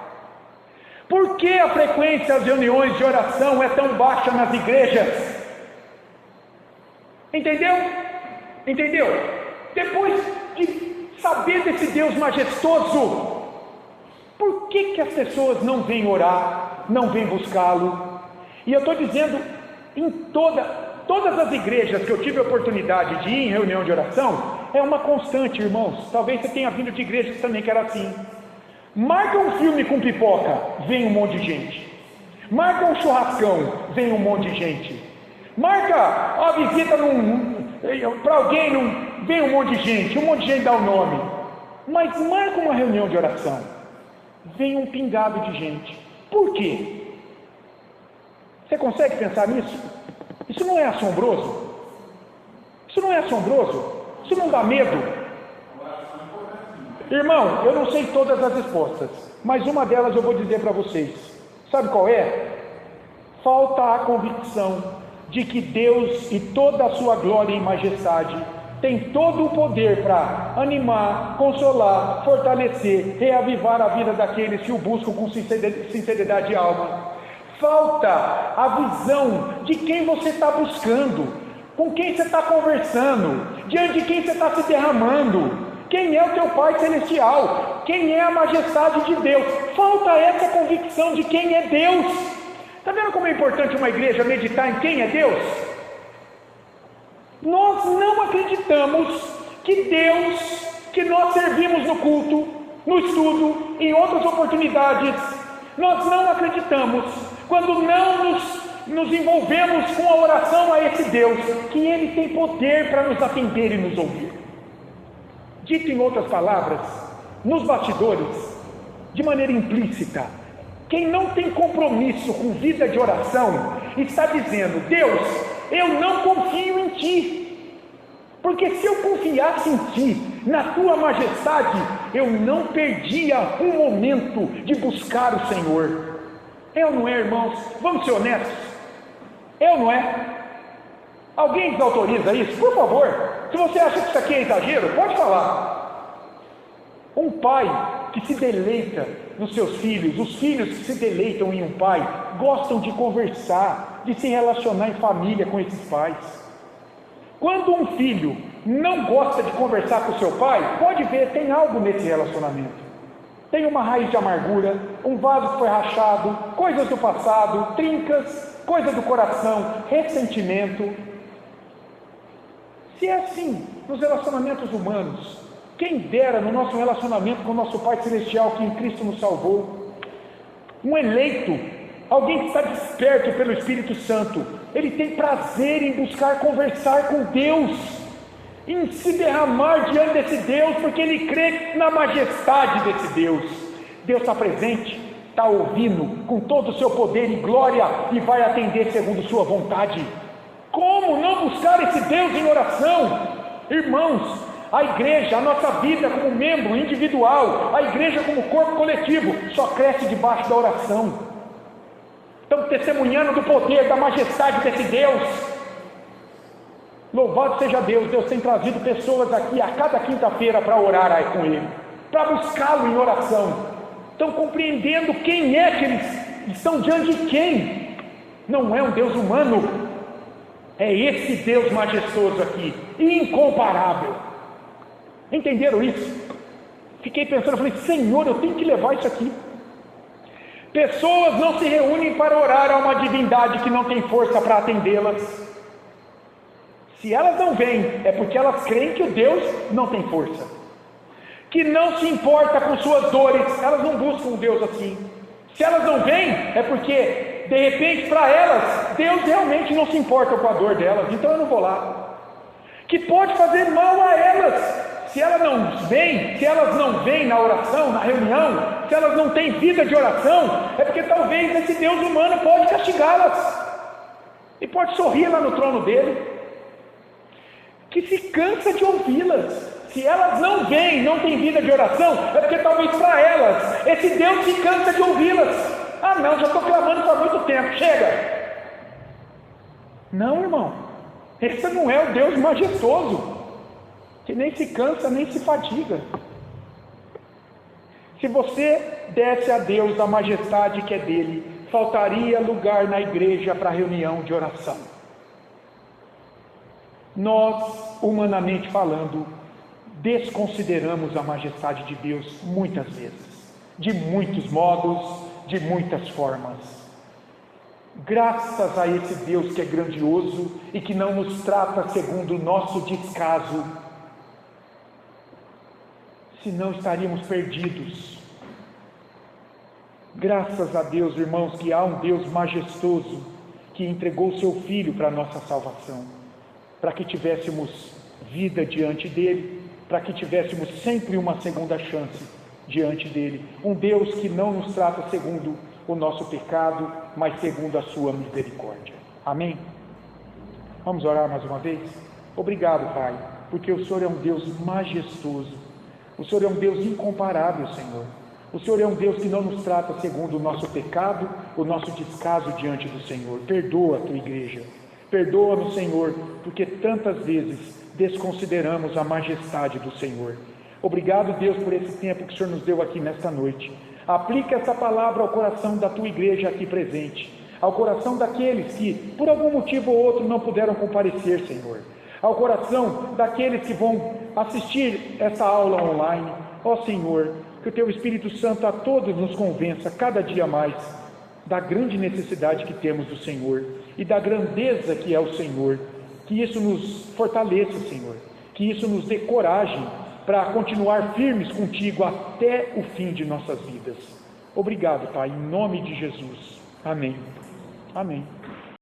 Por que a frequência das reuniões de oração é tão baixa nas igrejas? Entendeu? Entendeu? Depois de saber desse Deus majestoso, por que as pessoas não vêm orar, não vêm buscá-lo? E eu estou dizendo, em todas as igrejas que eu tive a oportunidade de ir em reunião de oração, é uma constante, irmãos. Talvez você tenha vindo de igrejas também que era assim. Marca um filme com pipoca, vem um monte de gente. Marca um churrascão, vem um monte de gente. Marca a visita para alguém, vem um monte de gente dá o nome. Mas marca uma reunião de oração, vem um pingado de gente. Por quê? Você consegue pensar nisso? Isso não é assombroso? Isso não é assombroso? Isso não dá medo? Irmão, eu não sei todas as respostas, mas uma delas eu vou dizer para vocês. Sabe qual é? Falta a convicção de que Deus e toda a sua glória e majestade tem todo o poder para animar, consolar, fortalecer, reavivar a vida daqueles que o buscam com sinceridade de alma. Falta a visão de quem você está buscando, com quem você está conversando, diante de quem você está se derramando. Quem é o teu Pai Celestial? Quem é a majestade de Deus? Falta essa convicção de quem é Deus. Está vendo como é importante uma igreja meditar em quem é Deus? Nós não acreditamos que Deus, que nós servimos no culto, no estudo, em outras oportunidades, nós não acreditamos, quando não nos envolvemos com a oração a esse Deus, que Ele tem poder para nos atender e nos ouvir. Dito em outras palavras, nos bastidores, de maneira implícita, quem não tem compromisso com vida de oração, está dizendo: Deus, eu não confio em Ti, porque se eu confiasse em Ti, na Tua majestade, eu não perdia um momento de buscar o Senhor. É ou não é, irmãos? Vamos ser honestos? É ou não é? Alguém desautoriza isso? Por favor, se você acha que isso aqui é exagero, pode falar. Um pai que se deleita nos seus filhos, os filhos que se deleitam em um pai, gostam de conversar, de se relacionar em família com esses pais. Quando um filho não gosta de conversar com seu pai, pode ver, tem algo nesse relacionamento. Tem uma raiz de amargura, um vaso que foi rachado, coisas do passado, trincas, coisas do coração, ressentimento. Se é assim nos relacionamentos humanos, quem dera no nosso relacionamento com o nosso Pai Celestial que em Cristo nos salvou. Um eleito, alguém que está desperto pelo Espírito Santo, ele tem prazer em buscar conversar com Deus, em se derramar diante desse Deus, porque ele crê na majestade desse Deus. Deus está presente, está ouvindo com todo o seu poder e glória e vai atender segundo sua vontade. Como não buscar esse Deus em oração? Irmãos, a igreja, a nossa vida como membro individual, a igreja como corpo coletivo, só cresce debaixo da oração. Estamos testemunhando do poder, da majestade desse Deus. Louvado seja Deus, Deus tem trazido pessoas aqui a cada quinta-feira para orar com Ele, para buscá-lo em oração. Estão compreendendo quem é que eles estão diante de quem. Não é um Deus humano, é esse Deus majestoso aqui, incomparável. Entenderam isso? Fiquei pensando, falei, Senhor, eu tenho que levar isso aqui. Pessoas não se reúnem para orar a uma divindade que não tem força para atendê-las. Se elas não vêm, é porque elas creem que o Deus não tem força, que não se importa com suas dores. Elas não buscam um Deus assim. Se elas não vêm, é porque de repente para elas Deus realmente não se importa com a dor delas, então eu não vou lá. Que pode fazer mal a elas. Se elas não vêm na oração, na reunião, se elas não têm vida de oração, é porque talvez esse Deus humano pode castigá-las e pode sorrir lá no trono dele, que se cansa de ouvi-las. Se elas não vêm, não têm vida de oração, é porque talvez para elas esse Deus se cansa de ouvi-las. Ah não, já estou clamando há muito tempo, chega. Não, irmão, esse não é o Deus majestoso, que nem se cansa, nem se fadiga. Se você desse a Deus a majestade que é dele, faltaria lugar na igreja para reunião de oração. Nós, humanamente falando, desconsideramos a majestade de Deus muitas vezes, de muitos modos, de muitas formas. Graças a esse Deus que é grandioso e que não nos trata segundo o nosso descaso, senão estaríamos perdidos. Graças a Deus, irmãos, que há um Deus majestoso que entregou o seu Filho para a nossa salvação, para que tivéssemos vida diante dele, para que tivéssemos sempre uma segunda chance diante dele. Um Deus que não nos trata segundo o nosso pecado, mas segundo a sua misericórdia. Amém? Vamos orar mais uma vez? Obrigado, Pai, porque o Senhor é um Deus majestoso. O Senhor é um Deus incomparável, Senhor. O Senhor é um Deus que não nos trata segundo o nosso pecado, o nosso descaso diante do Senhor. Perdoa a tua igreja. Perdoa-nos, Senhor, porque tantas vezes desconsideramos a majestade do Senhor. Obrigado, Deus, por esse tempo que o Senhor nos deu aqui nesta noite. Aplica essa palavra ao coração da tua igreja aqui presente, ao coração daqueles que, por algum motivo ou outro, não puderam comparecer, Senhor. Ao coração daqueles que vão assistir essa aula online. Ó Senhor, que o Teu Espírito Santo a todos nos convença cada dia mais da grande necessidade que temos do Senhor e da grandeza que é o Senhor. Que isso nos fortaleça, Senhor, que isso nos dê coragem para continuar firmes contigo até o fim de nossas vidas. Obrigado, Pai, em nome de Jesus. Amém. Amém.